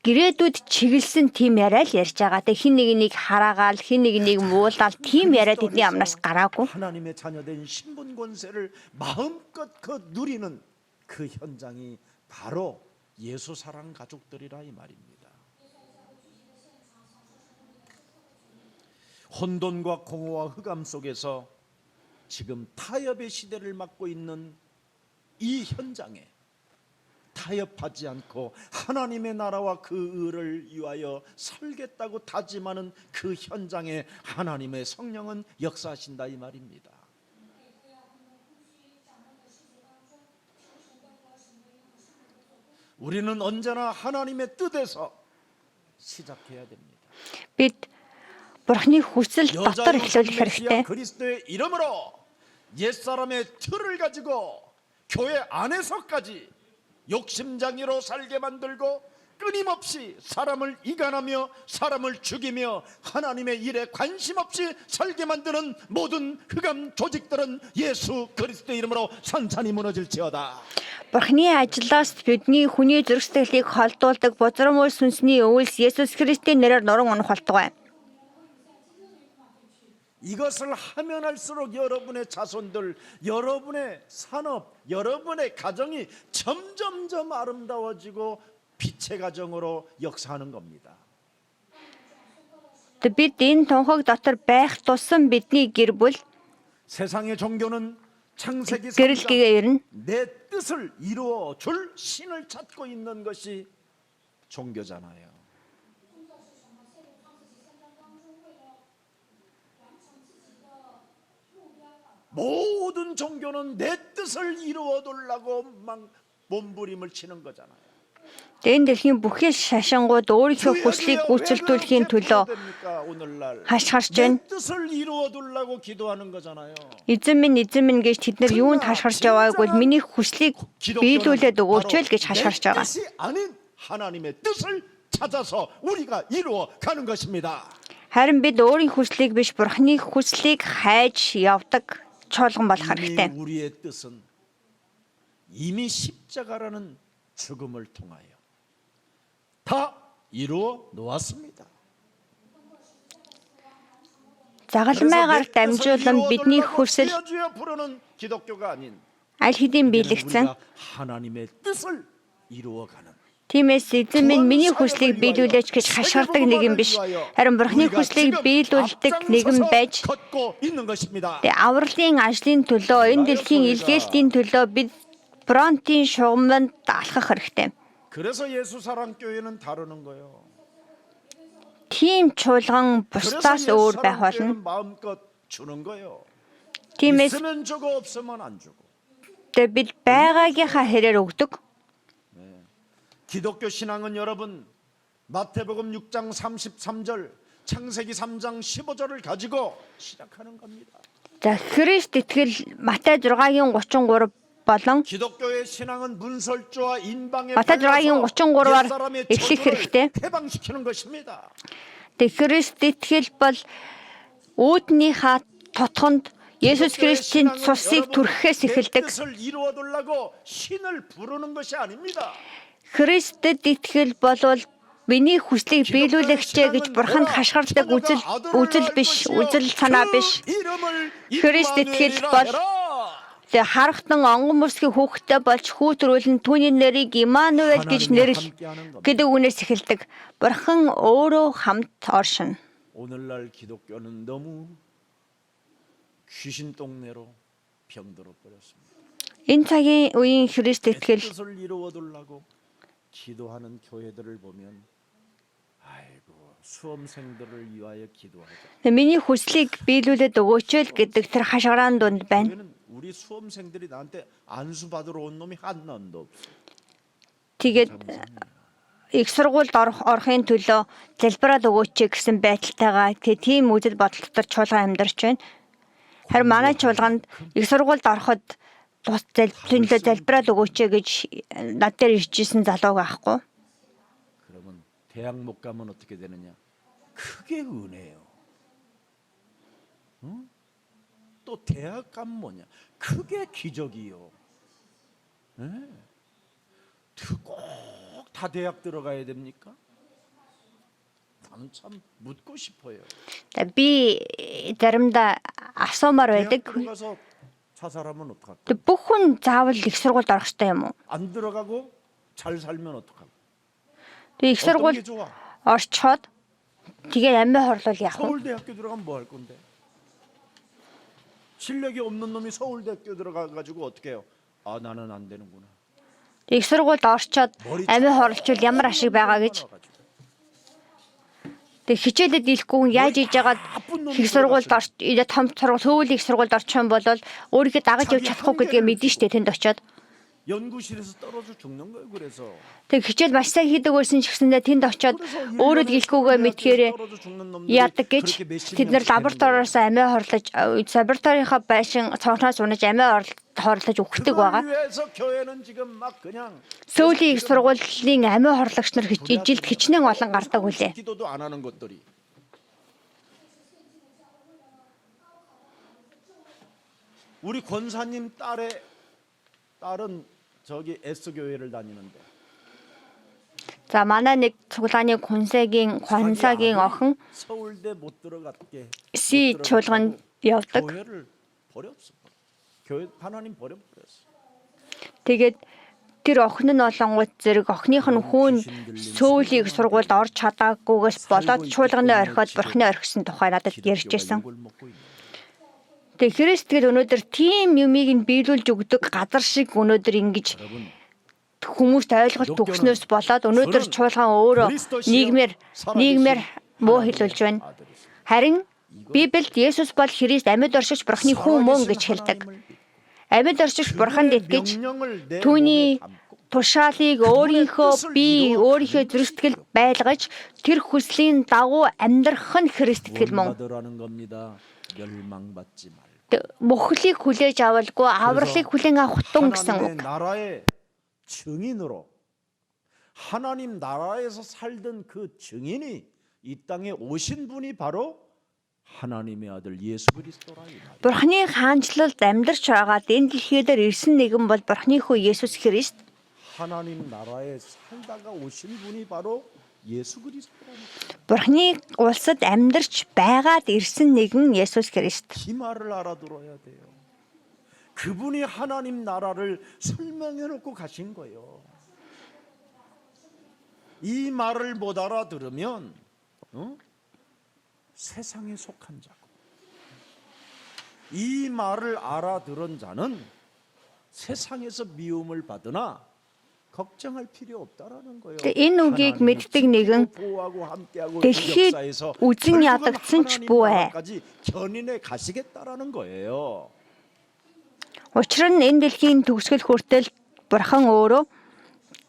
ирээдүйд чиглэсэн тим яриа л ярьж байгаа. Тэг хин нэг хараагаал хин нэг муулаад тим яриа тэдний амнаас гараагүй. 하나님의 자녀된 신분 권세를 마음껏 그 누리는 그 현장이 바로 예수 사랑 가족들이라 이 말입니다. 혼돈과 공허와 흑암 속에서 지금 타협의 시대를 맞고 있는 이 현장에 타협하지 않고 하나님의 나라와 그 의를 위하여 살겠다고 다짐하는 그 현장에 하나님의 성령은 역사하신다 이 말입니다. 우리는 언제나 하나님의 뜻에서 시작해야 됩니다. Бид бурхны хүсэл дотор эхлүүлэх хэрэгтэй. 메시아 그리스도의 이름으로 옛사람의 틀을 가지고 교회 안에서까지 욕심장애로 살게 만들고 끊임없이 사람을 이간하며 사람을 죽이며 하나님의 일에 관심 없이 살게 만드는 모든 흑암 조직들은 예수 그리스도의 이름으로 산산이 무너질지어다. Бурхны ажлаас бидний хүний зүрх сэтгэлийг холдуулдаг бузрамуул сүнсний өвөлс Есүс Христийн нэрээр нуран унах болтугай. 이것을 하면 할수록 여러분의 자손들, 여러분의 산업, 여러분의 가정이 점점점 아름다워지고 빛의 가정으로 역사하는 겁니다. Бид энэ тунхаг дотор байх тусам бидний гэр бүл 세상의 종교는 창세기 гэрэлгээ ирнэ. 내 뜻을 이루어 줄 신을 찾고 있는 것이 종교잖아요. 모든 종교는 내 뜻을 이루어 두려고 막 몸부림을 치는 거잖아요. Энэ дэлхийн бүхэл шашингууд өөрийнхөө хүслийг гүйцэлдүүлэхийн төлөө хашгирч байна. 내 뜻을 이루어 두려고 기도하는 거잖아요. Эзэн минь гэж тэд нар юунд хашгирч яваагүй л миний хүслийг биелүүлээд өгөөч л гэж хашгирч байгаа. 뜻이 아닌 하나님의 뜻을 찾아서 우리가 이루어 가는 것입니다. Харин бид өөрийн хүслийг биш Бурхны хүслийг хайж явдаг чуулган болох хэрэгтэй. 우리의 뜻은 이미 십자가라는 죽음을 통하여 다 이루어 놓았습니다. Загалмайгаар дамжуулан бидний хүсэл 부르는 기독교가 아닌 аль хэдийн биелэгцэн. 우리가 하나님의 뜻을 이루어가는 Тиймээс эзэн минь миний хүслийг биелүүлээч гэж хашгирдаг нэгэн биш. Харин Бурхны хүслийг биелүүлдэг нэгэн байж авралын ажлын төлөө энэ дэлхийн илгээлтийн төлөө бид фронтын шугамд алхах хэрэгтэй. 그래서 예수 사랑 교회는 다루는 거예요. Тийм чуулган бусдаас өөр байх болно. 마음껏 주는 거예요. Тиймээс 있으면 주고 없으면 안 주고. бид байгаагийнхаа хэрээр өгдөг. 기독교 신앙은 여러분 마태복음 6장 33절, 창세기 3장 15절을 가지고 시작하는 겁니다. За Христ итгэл Матай 6-гийн 33 болон 기독교의 신앙은 문설주와 인방에 Матай 6-гийн 33-аар эхлэх хэрэгтэй. 해방시키는 것입니다. Тэг Христ итгэл бол үүднийхээ тутганд Есүс Христийн цусыг түрхэхээс эхэлдэг. 뜻을 이루어 두려고 신을 부르는 것이 아닙니다. Христэд итгэл болвол миний хүслийг биелүүлэгчээ гэж бурханд хашгирдаг үзэл биш, үзэл санаа биш. Христ итгэл бол харахтан онгон мөсгийн хүүхэдтэй болж хүүтрүүлэн түүний нэрийг Имануэль гэж нэрлэх гэдэг үнээс эхэлдэг. Бурхан өөрөө хамт оршино. 오늘날 기독교는 너무 귀신 똥내로 병들어 버렸습니다. Энэ цагийн үеийн Христ итгэл 뜻을 이루어 두려고 기도하는 교회들을 보면 아이고 수험생들을 위하여 기도하자. миний хүслийг биелүүлээд өгөөч л гэдэг тэр хашгираан дунд байна. 우리는 우리 수험생들이 나한테 안수 받으러 온 놈이 한 놈도 없어. Тэгээд их сургуульд орохын төлөө залбираад өгөөч гэсэн байдалтайгаа тийм үзэл бодол дотор чуулган амьдарч байна. Харин манай чуулганд их сургуульд ороход тус төлөө залбираад өгөөч гэж над дээр иржсэн залууг аахгүй. 그러면 대학 못 가면 어떻게 되느냐? 그게 은혜요. 응? 또 대학 가면 뭐냐? 그게 기적이요. 꼭 다 대학 들어가야 됩니까? 나는 참 묻고 싶어요. Би заримдаа асуумаар байдаг. 대학 들어가서 자살하면 어떡할까? Бүх хүн заавал их сургуульд орох ёстой юм уу? 안 들어가고 잘 살면 어떡할까? Тэг их 어떤 сургуульд 게 좋아? орчход тэгээ амиа хорлол яах вэ? 서울대학교 들어가면 뭐 할 건데? 실력이 없는 놈이 서울대학교 들어가 가지고 어떻게 해요? 아 나는 안 되는구나. Их сургуульд орчход амиа хорлолчвол ямар ашиг байгаа гэж тэг хичээлэд дийлэхгүй яаж хийж яагаад их сургуульд орч том сургууль их сургуульд орчих юм бол өөрийгөө дагаж явж чадахгүй гэдгээ мэдэн штэ тэнд очиод 연구실에서 떨어져 죽는 거예요. 그래서 тэг хичээл маш сайн хийдэг байсан ч гэсэндээ тэнд очиод өөрөө дийлэхгүйгээ мэдхээр яадаг гэж тэд нар лабораториос амиа хорлож лабораторийнхаа байшин цонхноос унаж амиа хорлож өгдөг байгаа. 그걸 위해서 교회는 지금 막 그냥 Сөүлийн их сургуулийн амиа хорлогч нар ижилд хичнээн олон гардаг үлээ. 기도도 안 하는 것들이 우리 권사님 딸은 저기 S 교회를 다니는데 За манай нэг цуглааны 권사гийн охин 서울대 못 들어갔게 Си чуулганд явдаг. 교회를 버렸어. 교회 하나님 버려버렸어. Тэгээд тэр охин нь болонгууд зэрэг охиных нь хүүн Сөүлийн их сургуульд орж чадаагүйгээс болоод чуулганы орхиод бурхны орхисон тухай надад ярьж байсан. Тэгээд Христ тэгэл өнөөдөр тийм юмыг нь биелүүлж өгдөг газар шиг өнөөдөр ингэж хүмүүст ойлголт өгснөөс болоод өнөөдөр чуулган өөрөө нийгмээр муу хэлүүлж байна. Харин Библиэд Есүс бол Христ амьд оршигч бурхны хүн мөн гэж хэлдэг. Амьд оршигч бурханд итгэж түүний тушаалыг өөрийнхөө зөрсгөл байлгаж тэр хүслийн дагуу амьдрах нь Христ итгэл мөн. Мөхлийг хүлээж авалгүй авралыг хүлээн авах тун гэсэн үг. 증인으로 하나님 나라에서 살던 그 증인이 이 땅에 오신 분이 바로 하나님의 아들 예수 그리스도라 이 말이에요. Бурхны хаанчлалд амьдарч байгаад энэ дэлхий дээр ирсэн нэгэн бол Бурхны хүү Есүс Христ. 하나님 나라에 살다가 오신 분이 바로 예수 그리스도라니까. Бурхны улсад амьдарч байгаад ирсэн нэгэн Есүс Христ. 이 말을 알아들어야 돼요. 그분이 하나님 나라를 설명해 놓고 가신 거예요. 이 말을 못 알아들으면 세상에 속한 자고 이 말을 알아들은 자는 세상에서 미움을 받으나 걱정할 필요 없다라는 거예요. Энэ үгийг мэддэг нэгэн дэлхийд үзэн ядагдсан ч буй. 견인해 가시겠다라는 거예요. Учир нь энэ дэлхийн төгсгөл хүртэл Бурхан өөрөө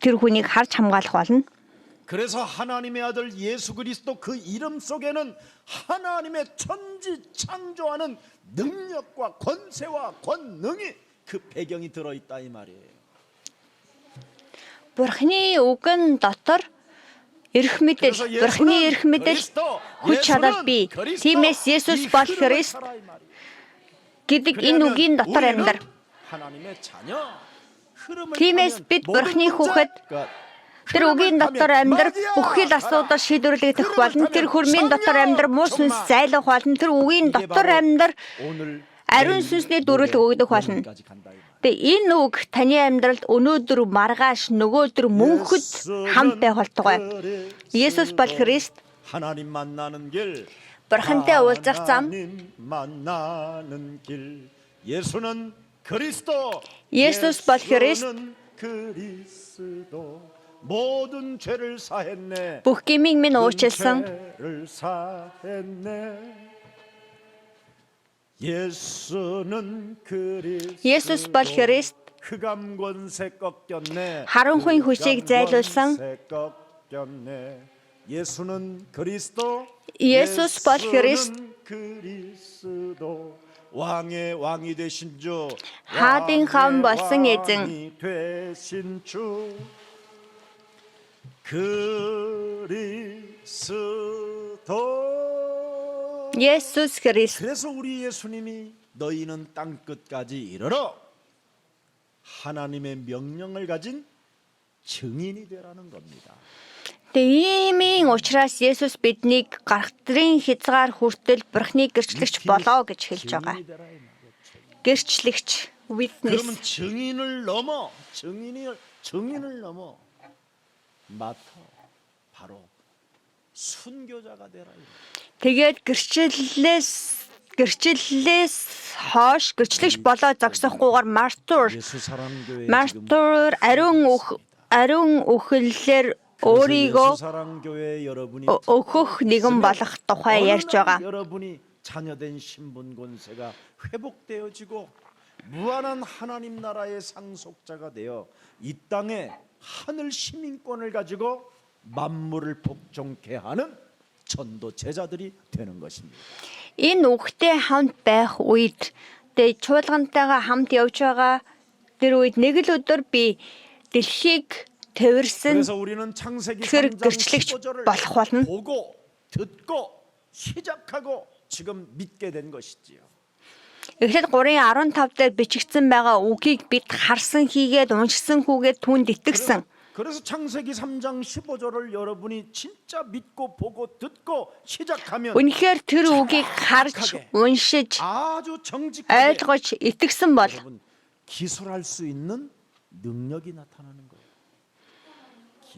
тэр хүнийг харж хамгаалах болно. 그래서 하나님의 아들 예수 그리스도 그 이름 속에는 하나님의 천지 창조하는 능력과 권세와 권능이 그 배경이 들어 있다 이 말이에요. Бурханы үгэн дотор эрх мэдэл, Бурханы эрх мэдэл хүч чадал бий. Тиймээс Есүс бол Христ гэдэг энэ үгийн дотор амьдар. Тиймээс бид Бурханы хүүхэд тэр үгийн дотор амьдар бүхэл асуудал шийдвэрлэгдэх болно. Тэр хүрмийн дотор амьдар муу сүнс зайлах болно. Тэр үгийн дотор амьдар ариун сүнсний дүрэл өгдөг болно. Тэгээ энэ үг таны амьдралд өнөөдөр маргааш нөгөөдөр мөнхөд хамт байх болтугай. Есүс бол Христ. 하나님 만나는 길. Бурхантай уулзах зам. 만나는 길. 예수는 그리스도. 예수스 бол Христ. 그리스도. 모든 죄를 사했네. Бүх гмийг минь уучлсан. 죄를 사했네. 예수는 그리스도. Есүс бол Христ. 흑암 권세 꺾였네. Харанхуйн хүчийг зайлуулсан. 예수는 그리스도. 예수스 бол Христ. 그리스도. 왕의 왕이 되신 주. 하딘 хан болсон эзэн. 왕이 되신 주. 그리스도. Есүс Христ. 그래서 우리 예수님이 너희는 땅 끝까지 이르러 하나님의 명령을 가진 증인이 되라는 겁니다. Иймийн учраас Есүс биднийг гарахтрын хязгаар хүртэл Бурхны гэрчлэгч болоо гэж хэлж байгаа. Гэрчлэгч, witness. 그러면 증인을 넘어 맡아 바로 순교자가 되라. Тэгээд гэрчлэлээс хойш гэрчлэгч болоо зогсохгүйгээр мартур ариун үхэллэр өөрийгөө өгөх нэгэн болох тухай ярьж байгаа. 여러분이 자녀된 신분 권세가 회복되어지고 무한한 하나님 나라의 상속자가 되어 이 땅에 하늘 시민권을 가지고 만물을 복종케 하는 전도 제자들이 되는 것입니다. Энэ үгтэй хамт байх үед Тэгээ чуулгантайгаа хамт явж байгаа тэр үед нэг л өдөр би дэлхийг тэрсэн 그래서 우리는 창세기 тэр 3장 гэрчлэгч 15절을 болох болно. 보고 듣고 시작하고 지금 믿게 된 것이지요. Эхлээд 3:15 дээр бичигдсэн байгаа үгийг бид харсан хийгээд уншсан хүүгээд түүнд итгэсэн. 그래서 창세기 3장 15절을 여러분이 진짜 믿고 보고 듣고 시작하면 Үнэхээр тэр үгийг харж, уншиж, 아주 정직하게 ойлгож итгэсэн бол 여러분 기술할 수 있는 능력이 나타나는 거예요.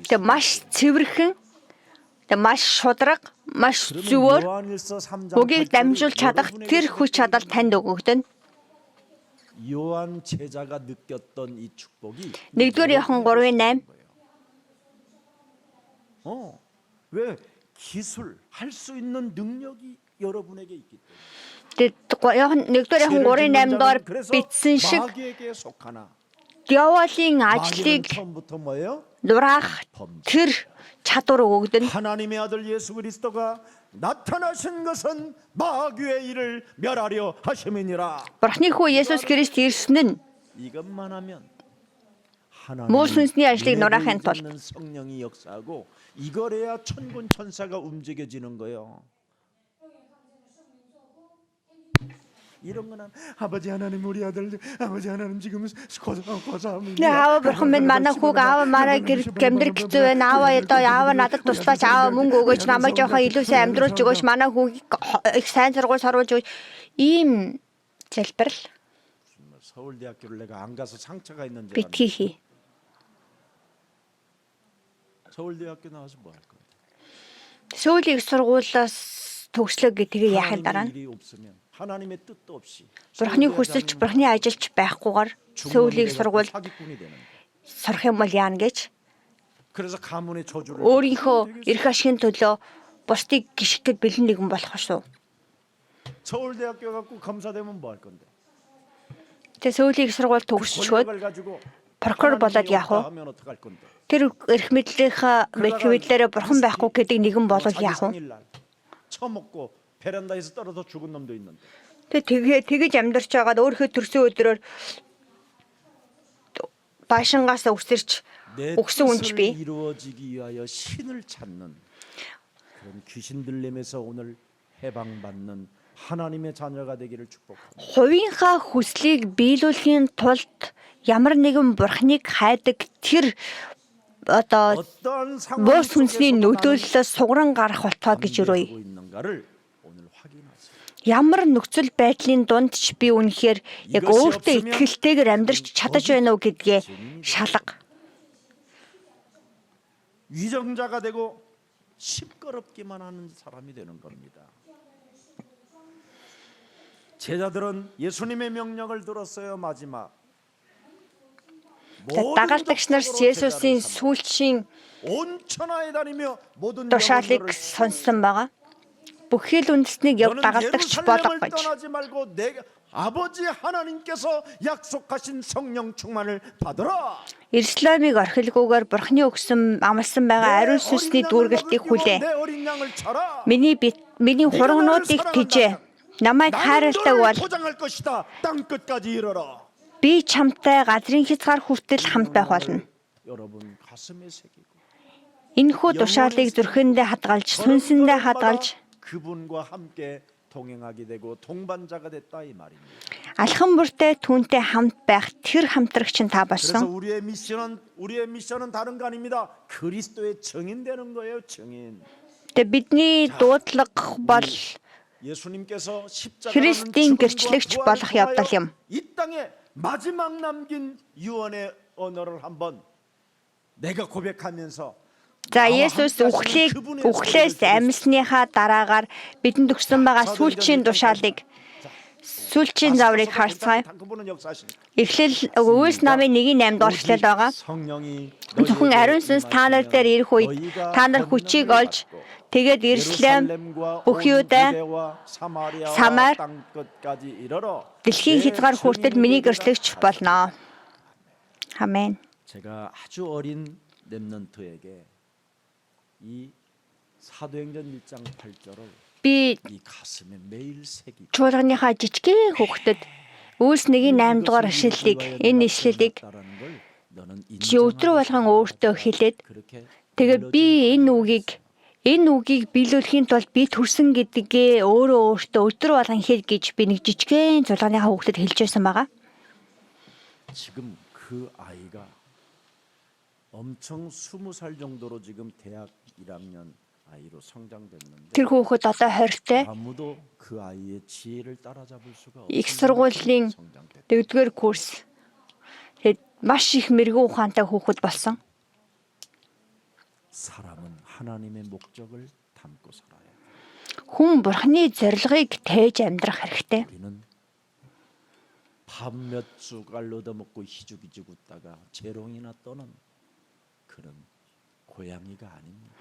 тэг маш цэвэрхэн, тэг маш шударга, маш зөвөр 요한일서 3장 үгийг дамжуулж чадах тэр хүч чадал танд өгөгдөн. 요한 제자가 느꼈던 이 축복이 1-р Иохан 3:8 왜 기술 할 수 있는 능력이 여러분에게 있기 때문에. тэг 1-р Иохан 3:8 доор бичсэн шиг 마귀에게 속하나. диаволын 마귀는 ажлыг 처음부터 뭐예요? 누раах тэр чадвар өгөгдөн. 하나님의 아들 예수 그리스도가 나타나신 것은 마귀의 일을 멸하려 하심이니라. Бурхны хүү Есүс Христ ирсэн нь 이것만 하면 муу сүнсний ажлыг 하나님의 누раахын тулд 있는 성령이 역사하고 이거래야 천군 천사가 움직여지는 거예요. 이런 거는 아버지 하나님 우리 아들 아버지 하나님 지금 고사합니다. Аава бурхан минь манай хүүг аава мараа гэр гэмдэр хэцүү байна. Аава одоо аава надад туслаач аава мөнгө өгөөч намайг жоохон илүү сайн амьдруулж өгөөч манай хүүгийг их сайн сургууль соруулж өгөөч. Ийм залбирал 서울대학교를 내가 안 가서 상처가 있는 줄 битгий хий. 서울대학교 나와서 뭐 할 건데? Сөүлийн их сургуулиас төгслөө гэдгийг яахын дараа 하나님의 일이 없으면 하나님의 뜻도 없이 бурхны хүсэлч бурхны ажилч байхгүйгээр сөүлийн их сургууль 사기꾼이 되는. сурах юм бол яана гэж 그래서 가문의 저주를 өөрийнхөө эрх ашигын төлөө бусдыг гიშгэхэд бэлэн нэгэн болох шүү. 서울대학교 갖고 검사되면 뭐 할 건데? Тэгээ сөүлийн их сургууль 그 төгсчгөөд 권력을 가지고 прокурор болоод 하나님이 яах вэ? 없다 하면 어떡할 건데? Тэр эрх мэдлэрээ бурхан байхгүй гэдэг нэгэн болол 자기 яах вэ? 생일날 처먹고 베란다에서 떨어져 죽은 놈도 있는데. тэгэж амьдарч байгаад өөрийнхөө төрсөн өдрөөр баашингаас өсөрч 내 өгсөн үнч 뜻을 би. 이루어지기 위하여 신을 찾는 그런 귀신 들림에서 오늘 해방받는 하나님의 자녀가 되기를 축복합니다. Хувийнхаа хүслийг биелүүлэхийн тулд ямар нэгэн бурхныг хайдаг тэр одоо 어떠한 муу 상황 сүнсний 속에서 нөлөөллөөс сугран гарах болтоо гэж өрөөе. 하고 있는가를 오늘 확인하세요. Ямар нөхцөл байдлын дунд ч би үнэхээр яг өөртөө итгэлтэйгээр амьдрч чадаж байна уу гэдгээ шалга. 위정자가 되고 시끄럽기만 하는 사람이 되는 겁니다. 제자들은 예수님의 명령을 들었어요. 마지막 Дагалдагч нар Есүсийн сүүлчийн 온 천하에 다니며 모든 тушаалыг 영혼들을 сонссон байгаа. Бүхий л үндэснийг яв 너는 дагалдагч болго 예루살렘을 гэж. 떠나지 말고 내 아버지 하나님께서 약속하신 성령 충만을 받으라. Иерусалимыг орхилгүйгээр Бурхны өгсөн амласан байгаа ариун сүнсний дүүргэлтийг хүлээ. 내 어린 양을 차라. Миний хургнуудыг тэжээ. Намайг хайрлаг бол 포장할 것이다. 땅 끝까지 이르라. би чамтай газрын хязгаар хүртэл хамт байх болно. 여러분 가슴에 새기고 Энэхүү тушаалыг зүрхэндээ хадгалж, сүнсэндээ хадгалж, 그분과 함께 동행하게 되고 동반자가 됐다 이 말입니다. алхан бүртээ түүнтэй хамт байх тэр хамтрагч нь та 그래서 болсон. 우리의 미션은 다른 거 아닙니다. 그리스도의 증인 되는 거예요, 증인. Тэгээ бидний дуудлага бол 예수님께서 십자가라는 Христийн 죽음과 гэрчлэгч 부활을 болох явдал 통하여 юм. 이 땅에 마지막 남긴 유언의 언어를 한번 내가 고백하면서 За Есүс үхлээс амьсныхаа дараагаар бидэнд өгсөн байгаа сүүлчийн тушаалыг сүүлчийн заврыг харцгаая. 그분은 역사하시니까. Эхлэл Үйлс намын 1:8 дугаар эшлэл байгаа. Зөвхөн ариун сүнс та нар дээр ирэх үед та нар хүчийг олж тэгээд Иерусалим, бүх Юудэ, Самар, дэлхийн хязгаар хүртэл миний гэрчлэгч болно. 아멘. 제가 아주 어린 렘넌트에게 이 사도행전 1장 8절을 Би 이 가슴에 매일 새기고 чуулганыхаа жижигхэн хүүхдэд Үйлс 1:8 дугаар ишлэлийг энэ ишлэлийг чи өдрө болгон өөртөө хэлээд тэгээ би энэ үгийг биелүүлэхийн тулд би төрсөн гэдгээ өөртөө өдөр болгон хэл гэж би нэг жижигхэн зулгааныхаа хүүхдэд хэлж байсан байгаа. 지금 그 아이가 엄청 20살 정도로 지금 대학 1학년 아이로 성장됐는데 Тэр хүүхэд одоо 20-тай 아무도 그 아이의 지혜를 따라잡을 수가 их 없는 сургуулийн 성장됐다. 4-р курс. Тэгээд маш их мэрэгүү ухаантай хүүхэд болсон. 사람은 하나님의 목적을 담고 살아야 돼. Хүн бурхны зорилгыг тээж амьдрах хэрэгтэй. 우리는 밥 몇 숟갈 얻어먹고 희죽희죽 웃다가 재롱이나 떠는 그런 고양이가 아닙니다.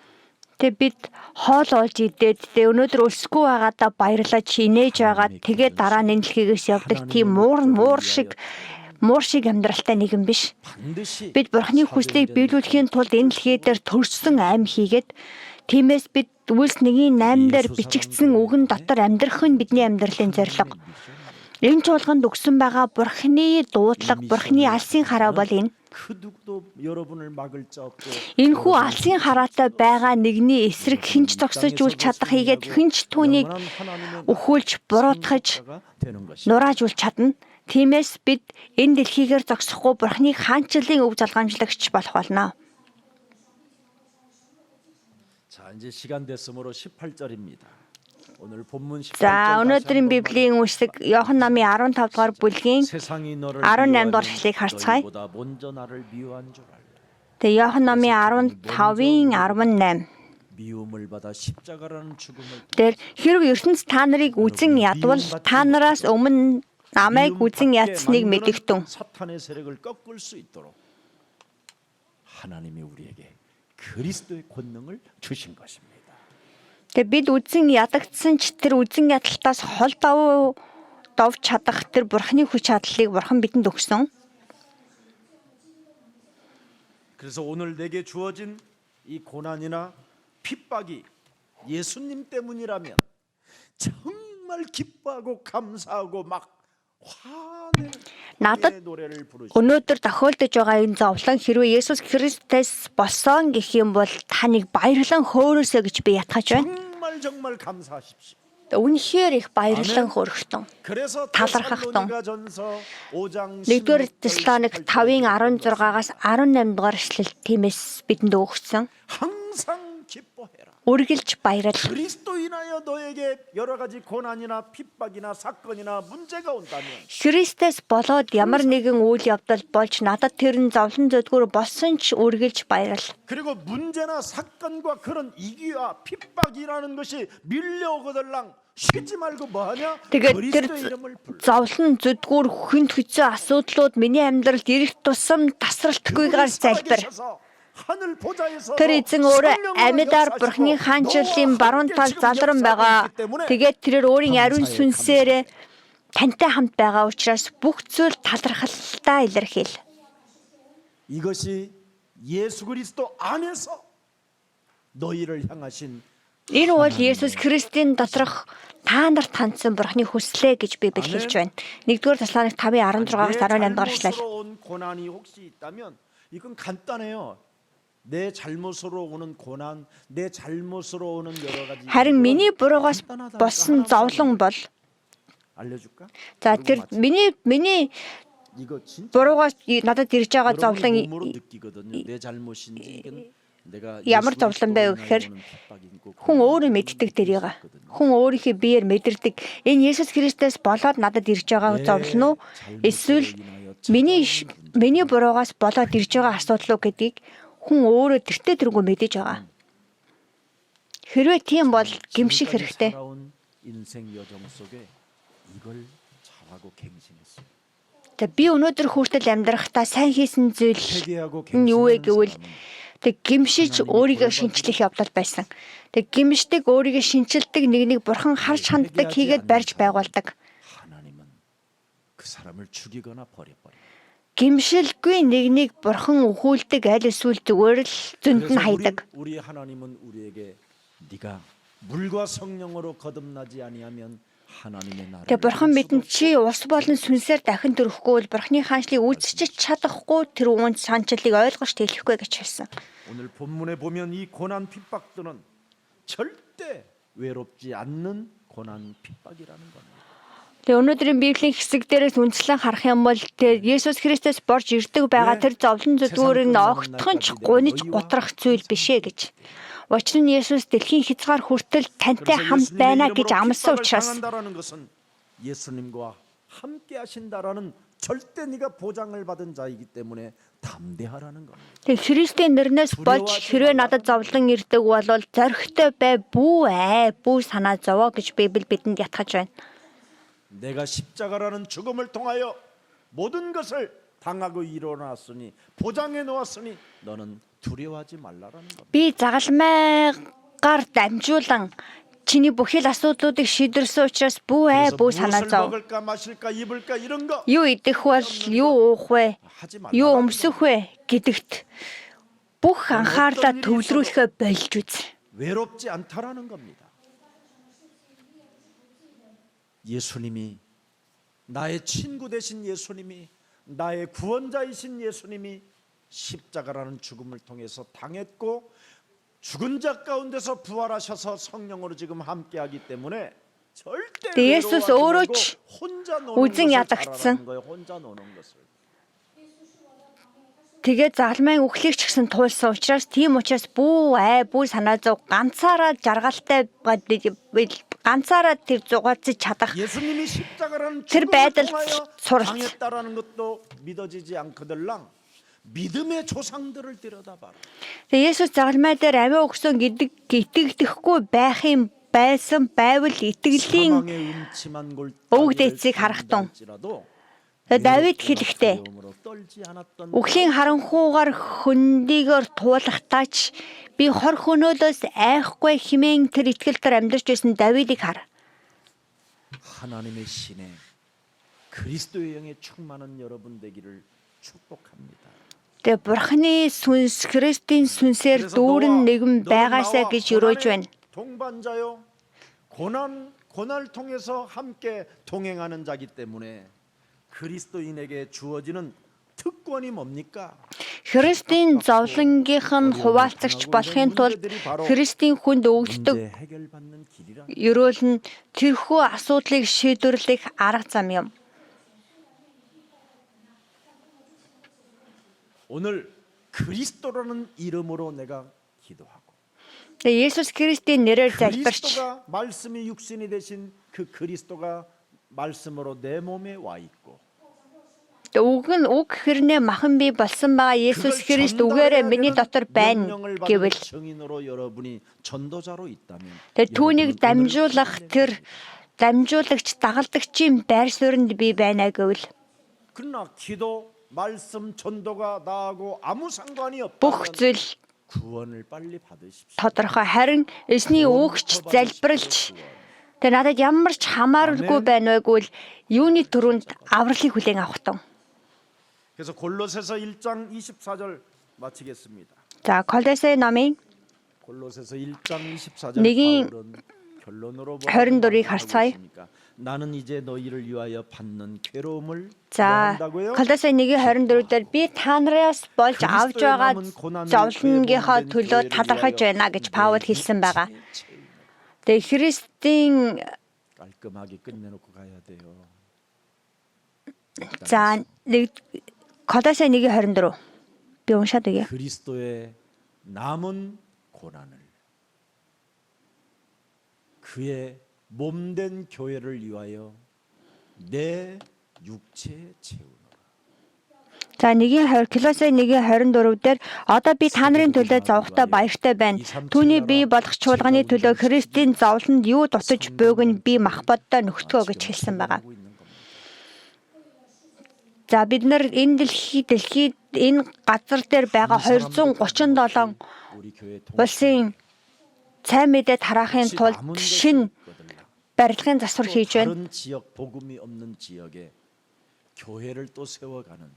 Тэгээ бид хоол олж идээд тэгээ өнөөдөр өсөхгүй байгаадаа баярлаж инээж байгаа. Тэгээ дараа нь дэлхийгээс явдаг тийм муур шиг амьдралтай нэгэн биш. 반드시 Бид бурхны хүслийг биелүүлэхийн тулд энэ дэлхий дээр төрсөн аим хийгээд тиймээс бид Үйлс 1:8 дээр бичигдсэн үгэн дотор амьдрах нь бидний амьдралын зорилго. Энэ чуулганд өгсөн байгаа бурхны дуудлага, бурхны алсын хараа бол энэ. 그 누구도 여러분을 막을 자 없고 Энэхүү алсын хараатай байгаа нэгний эсрэг хинч зогсож чадах хийгээд хинч түүнийг өхүүлж буруутгаж 되는 것이. нураажуулж чадна. Тиймээс бид энэ дэлхийгээр зогсохгүй бурхны хаанчлалын өв залгаамжлагч болох болно. 자, 이제 시간 됐으므로 18절입니다. 오늘 본문 18절. За өнөөдрийн Библийн үгсийг Иохан намын 15 дугаар бүлгийн 세상이 너를 18 дугаар эшлэлийг харцгаая. 너희보다 먼저 나를 미워한 줄 알라. Тэгээ Иохан намын 15-ийн 18. 미움을 받아 십자가라는 죽음을 Тэр хэрв ертөнц та нарыг үзен ядвал та нараас өмнө намайг үзен ядсныг мэдэгтэн. 사탄의 세력을 꺾을 수 있도록 하나님이 우리에게 그리스도의 권능을 주신 것입니다. Тэгээ бид үзен ядагдсан ч тэр үзен ядалтаас хол давж чадах тэр бурхны хүч чадлыг бурхан бидэнд өгсөн. 그래서 오늘 내게 주어진 이 고난이나 핍박이 예수님 때문이라면 정말 기뻐하고 감사하고 막 Надад 화내는 노래를 부르시. өнөөдөр тохиолдож байгаа энэ зовлон хэрвээ Есүс Христос болсон гэх юм бол та нэг баярлан хөөрөөсэй гэж би ятгаж байна. 정말 감사하십시오. Үнэхээр их баярлан хөөрөхтөн. 그래서 талархахтун. 데살로니가전서 5장 1-р Теслоник 5-ийн 16-аас 18 дугаар эшлэл тиймээс бидэнд өгсөн. 항상 기뻐해라. Үргэлж баярл. 그리스도 인하여 너에게 여러 가지 고난이나 핍박이나 사건이나 문제가 온다면 Христос болоод ямар нэгэн үйл явдал болж надад тэрэн зовлон зөдгөр болсон ч үргэлж баярл. 그리고 문제나 사건과 그런 이기와 핍박이라는 것이 밀려오거들랑 쉬지 말고 뭐하냐? Тэгээд тэр 그리스도의 이름을 불러. зовлон зөдгөр хүнд хүчтэй асуудлууд миний амьдралд ирэх тусам тасралтгүйгээр залбир. Тэр эзэн өөрөө амьдаар бурхны хаанчлалын баруун талд залран байгаа. Тэгээд тэрээр өөрийн ариун сүнсээр тантай хамт байгаа учраас бүх зүйл талархалтай илэрхийл. 이것이 예수 그리스도 안에서 너희를 향하신 Энэ бол Есүс Христийн доторх та нарт хандсан бурхны хүслээ гэж би бэлгэлж байна. 1-р Теслоник 5:16-аас 18 дугаар эшлэл. 고난이 혹시 있다면 이건 간단해요. 내 잘못으로 오는 고난, 내 잘못으로 오는 여러 가지. Харин миний буруугаас болсон зовлон бол 알려줄까? за тэр миний 이거 진짜 буруугаас надад ирж байгаа зовлон 몸으로 느끼거든요. 내 잘못인지 이건 내가 ямар зовлон байв гэхээр хүн өөрөө мэддэг тэрийг. Хүн өөрийнхөө биеэр мэдэрдэг. Энэ Есүс Христос болоод надад ирж байгаа зовлон уу? Эсвэл миний буруугаас болоод ирж байгаа асуудал уу гэдгийг хүн өөрөө тэртээ тэргүй мэдэж байгаа. Хэрвээ тийм бол гэмших хэрэгтэй. 인생 여정 속에 이걸 잘하고 갱신했어요. Тэгээ би өнөөдөр хүртэл амьдрахдаа сайн хийсэн зүйл 회개하고 нь юу вэ 갱신하는 гэвэл 사람은 тэг гимшиж өөрийгөө шинчлэх явдал байсан. Тэг гимшдэг өөрийгөө шинчилдэг нэг бурхан харж ханддаг хийгээд барьж байгуулдаг. 하나님은 그 사람을 죽이거나 버려버려. Гимшилгүй нэг бурхан өхүүлдэг аль эсвэл зүгээр л зөнд нь хайдаг. 우리 하나님은 우리에게 네가 물과 성령으로 거듭나지 아니하면 하나님의 나라를 Тэгээ бурхан 이룰 бидэнд 수도 чи ус болон сүнсээр дахин төрөхгүй бол бурханы хаанчлыг үзчих чадахгүй тэр үүнд санчлалыг ойлгож тэлэхгүй гэж хэлсэн. 오늘 본문에 보면 이 고난 핍박들은 절대 외롭지 않는 고난 핍박이라는 겁니다. Тэгээ өнөөдрийн Библийн хэсэг дээрээс үндэслэн харах юм бол тэр Есүс Христос борж ирдэг байгаа тэр зовлон зүдгүүрийг огтхон ч гуниж гутрах зүйл биш ээ гэж. Учир нь Есүс дэлхийн хязгаар хүртэл тантай хамт байна гэж амласан учраас 당한다라는 것은 예수님과 함께 하신다라는 절대 네가 보장을 받은 자이기 때문에 담대하라는 겁니다. тэг Христийн нэрнээс болж хэрвээ надад зовлон ирдэг бол зоригтой бай бүү санаа зовоо гэж Библи бидэнд ятгах байна. 내가 십자가라는 죽음을 통하여 모든 것을 당하고 일어났으니 보장해 놓았으니 너는 두려워하지 말라라는 겁니다. Би загалмайгаар дамжуулан чиний бүхэл асуудлуудыг шийдэрсэн учраас бүү санаа 무엇을 зов. 먹을까 마실까 입을까 이런 거 Юу идэх бол юу уух вэ? 하지 Юу 말라. өмсөх вэ гэдэгт бүх анхаарлаа төвлөрүүлэхэ болж үз. 외롭지 않다라는 겁니다. 예수님이 나의 친구 되신 예수님이 나의 구원자이신 예수님이 십자가라는 죽음을 통해서 당했고 죽은 자 가운데서 부활하셔서 성령으로 지금 함께하기 때문에 절대 네, 예수스 외로워하지 өөрөө 말고 ч 혼자 노는 үзэн 것을 ядагдсан. 잘하라는 거예요. 혼자 노는 것을. Тэгээ загалмайн үхлийг ч гэсэн туулсан учраас тийм учраас бүү санаа зов ганцаараа жаргалтай ганцаараа тэр зугаацж чадах 예수님이 십자가라는 тэр 죽음을 байдалд 통하여 суралц. 당했다라는 것도 믿어지지 않거들랑 믿음의 조상들을 들여다봐라. Тэгээ Есүс загалмай дээр амиа өгсөн гэдэг итгэдэхгүй байх юм байсан байвал итгэлийн 사망의 음침한 골 өвөг дээдсийг харах тун. Тэгээ Давид хэлэхдээ үхлийн харанхуугаар хөндийгөр туулахтаач би хор хөнөөлөөс айхгүй химэн тэр итгэлээр амьдарч байсан Давидыг хар. 하나님의 신에 그리스도의 영에 충만한 여러분 되기를 축복합니다. Тэгээ бурхны сүнс Христийн сүнсээр дүүрэн нэгэн байгаасаа гэж өрөөж байна. 동반자요. 고난을 통해서 함께 동행하는 자기 때문에 그리스도인에게 주어지는 특권이 뭡니까? Христийн зовлонгийнх нь хуваалцагч болохын тулд Христийн хүнд өгөгддөг 문제 해결받는 길이라. ерөөл нь тэрхүү асуудлыг шийдвэрлэх арга зам юм. 오늘 그리스도라는 이름으로 내가 기도하고 Тэгээ Есүс Христийн нэрээр залбирч 그리스도가 말씀이 육신이 되신 그 그리스도가 말씀으로 내 몸에 와 있고 үг хэрнээ махан бий болсон байгаа Есүс Христ үгээрээ миний дотор байна гэвэл 증인으로 여러분이 전도자로 있다면 тэгээ түүнийг дамжуулагч дагалдагчийн байр суурьнд би байна гэвэл 그러나 기도 말씀 전도가 나하고 아무 상관이 бүх 없다면 зүйл 구원을 빨리 받으십시오. тодорхой харин эсний үгч залбиралч тэгээ надад ямар ч хамааралгүй байна байггүй юуны төрөнд авралыг хүлээн авах тун. 그래서 골로새서 1장 24절 마치겠습니다. За Колосей номын 골로새서 1장 24절 нэгin 바울은 결론으로 24-ыг харцгаая. 나는 이제 너희를 위하여 받는 괴로움을 За 기도한다고요. Колосей 1:24 дээр би та нараас болж авж байгаа зовлонгийнхоо төлөө талархаж байна гэж Паул хэлсэн байгаа. Тэгээ Христийн 깔끔하게 끝내놓고 가야 돼요. за Колосей 1:24 би уншаад өгье. 그리스도의 남은 고난을 그의 몸된 교회를 위하여 내 육체에 채우노라. За 1:20 Колосей 1:24 дээр одоо би та нарын төлөө зовхтой баяртай байна. Түүний бие болох чуулганы төлөө Христийн зовлонд юу дутаж буйг нь би мах боддоо нөхтгөө гэж хэлсэн байгаа. За бид нар энэ дэлхийд энэ газар дээр байгаа 237 우리 교회 улсын сайн мэдээ тараахын тулд шинэ барилгын засвар хийж байна. 다른 지역 복음이 없는 지역에 교회를 또 세워가는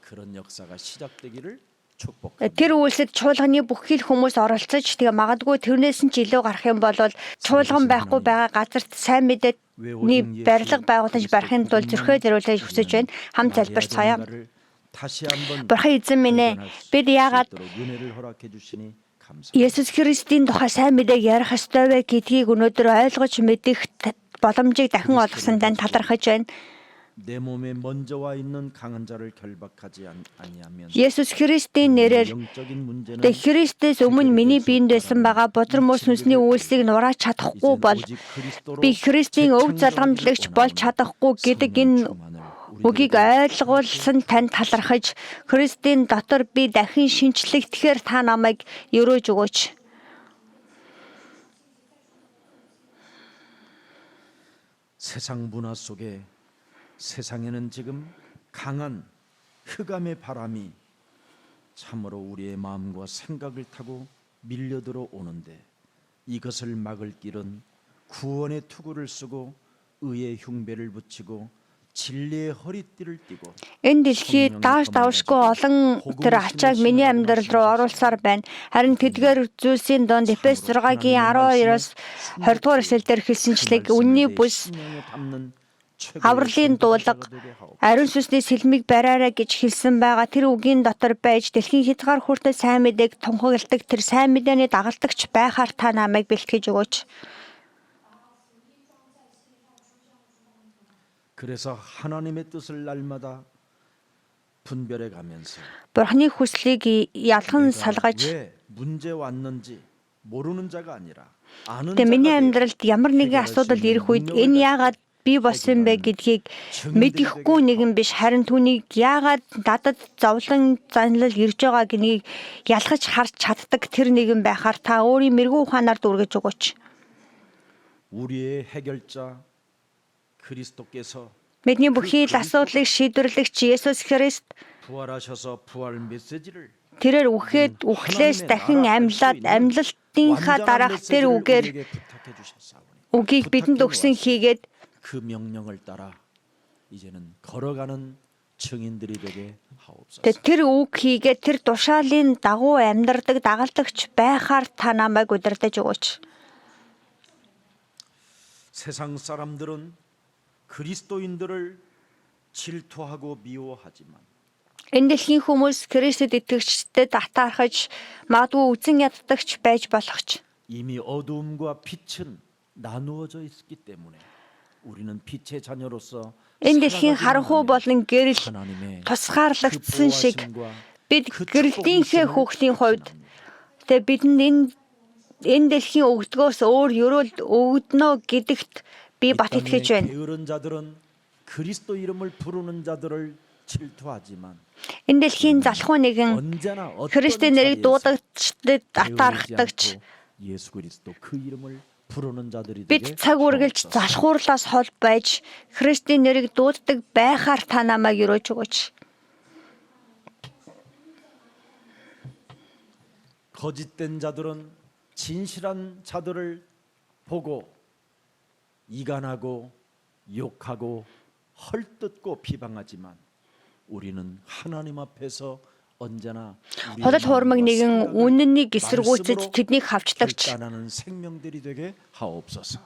그런 역사가 시작되기를 축복합니다. Тэр үйлсэд чуулганы бүх хил хүмүүс оролцож тэгээ магадгүй тэрнээс нь ч илүү гарах юм бол чуулган байхгүй байгаа газарт сайн мэдээний барилга байгуулж барихын тулд зөрхөө зориулж хүсэж байна. Хамт залбирцгаая. Бурхан эзэн минь ээ, бид яагаад Есүс Христийн тухай сайн мэдээг ярих ёстой вэ гэдгийг өнөөдөр ойлгож мэдэх боломжийг дахин олгосон тань талархаж байна. 내 몸에 먼저 와 있는 강한 자를 결박하지 아니하면 Есүс Христийн нэрээр тэг Христээс өмнө миний биед байсан байгаа бузар мөс сүнсний үйлсийг нурааж чадахгүй бол би Христийн өв залгамжлагч болж чадахгүй гэдэг энэ үгийг ойлгуулсан тань талархаж Христийн дотор би дахин шинчлэгдэхээр та намайг өрөөж өгөөч. 세상 문화 속에 세상에는 지금 강한 흑암의 바람이 참으로 우리의 마음과 생각을 타고 밀려들어 오는데 이것을 막을 길은 구원의 투구를 쓰고 의의 흉배를 붙이고 진리의 허리띠를 띠고 Энэ дэлхий дааш давшгүй олон тэр ачааг миний амьдрал руу оруулсаар байна. Харин тэдгээр зүйлсийн донд Эфес 6-гийн 12-оос 20 дугаар эшлэлдэр хэлсэнчлэг үнний бүс авралын дуулаг ариун сүнсний сэлмиг бариараа гэж хэлсэн байгаа. Тэр үгийн дотор байж дэлхийн хязгаар хүртэл сайн мэдээг тунхагладаг тэр сайн мэдээний дагалдагч байхаар та намайг бэлтгэж өгөөч. 그래서 하나님의 뜻을 날마다 분별해 가면서 Бурхны хүслийг ялхан салгаж 왜 문제 왔는지 모르는 자가 아니라 아는 тэгээ миний 자가 амьдралд ямар нэгэн асуудал ирэх үед энэ яагаад би болсон бэ гэдгийг мэдэхгүй нэгэн биш харин түүнийг яагаад надад зовлон занлал ирж байгаа гэдгийг ялгаж харж чаддаг тэр нэгэн байхаар та өөрийн мэрэгүү ухаанаар дүргэж өгөөч. 우리의 해결자 그리스도께서 Бидний бүхий л асуудлыг шийдвэрлэгч Есүс Христ 부활하셔서 부활 메시지를 тэрээр үхлээс дахин амьлалтынхаа дараах тэр үгээр 우리에게 부탁해 주셨사오니 үгийг бидэнд өгсөн хийгээд 그 명령을 따라 이제는 걸어가는 증인들이 되게 하옵소서. тэр үг хийгээд тэр тушаалын дагуу амьдардаг дагалдагч байхаар та намайг удирдах өгөөч. 세상 사람들은 그리스도인들을 질투하고 미워하지만 Энэ дэлхийн хүмүүс Христэд итгэгчдэд атаархаж магадгүй үзен яддагч байж болох ч 이미 어두움과 빛은 나누어져 있기 때문에 우리는 빛의 자녀로서 энэ дэлхийн харанхуй болон гэрэл 하나님의 тусгаарлагдсан шиг 보호하심과 бид гэрэлтийнхээ хүүхдийн хувьд тэгээ бидэнд энэ дэлхийн өгдгөөс өөр ерөөл өгднө гэдэгт би бат итгэж байна. 게으른 자들은 그리스도 이름을 부르는 자들을 질투하지만 Энэ дэлхийн залхуу нэгэн 언제나 Христийн нэрийг дуудагчдад атаархдагч 예수 그리스도 그 이름을 부르는 자들이 бид 되게 цаг үргэлж залхуурлаас хол байж Христийн нэрийг дууддаг байхаар та намайг өрөөж өгөөч. 거짓된 자들은 진실한 자들을 보고 이간하고 욕하고 헐뜯고 비방하지만 우리는 하나님 앞에서 언제나 Худал хуурмаг нэгэн үннийг эсэргүүцэж тэднийг хавчлагч 결단하는 생명들이 되게 하옵소서.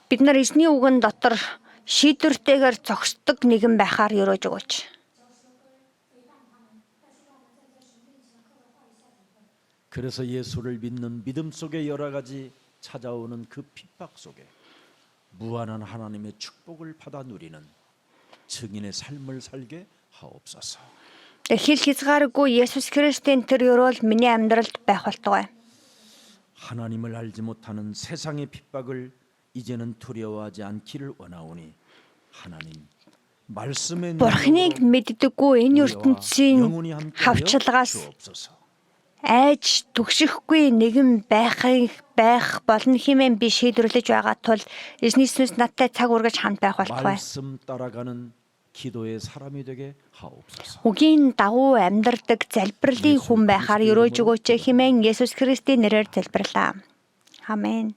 бид нар эзний үгэн дотор шийдвэртэйгээр зогсдог нэгэн байхаар өрөөж өгөөч. 그래서 예수를 믿는 믿음 속에 여러 가지 찾아오는 그 핍박 속에 무한한 하나님의 축복을 받아 누리는 증인의 삶을 살게 하옵소서. Хил хязгааргүй Есүс Христийн тэр өрөөл миний амьдралд байх болтугай. 하나님을 알지 못하는 세상의 핍박을 이제는 두려워하지 않기를 원하오니 하나님 말씀의 Бурхныг мэддэггүй энэ ертөнцийн хавчлагаас 주옵소서. айж түгшихгүй нэгэн байх болно хэмээн би шийдвэрлэж байгаа тул эзний сүнс надтай цаг үргэж хамт байх болтугай. 말씀 따라가는 기도의 사람이 되게 하옵소서. Үгийн дагуу амьдардаг залбирлын хүн байхаар өрөөж өгөөч хэмээн Есүс Христийн нэрээр залбирлаа. Амен.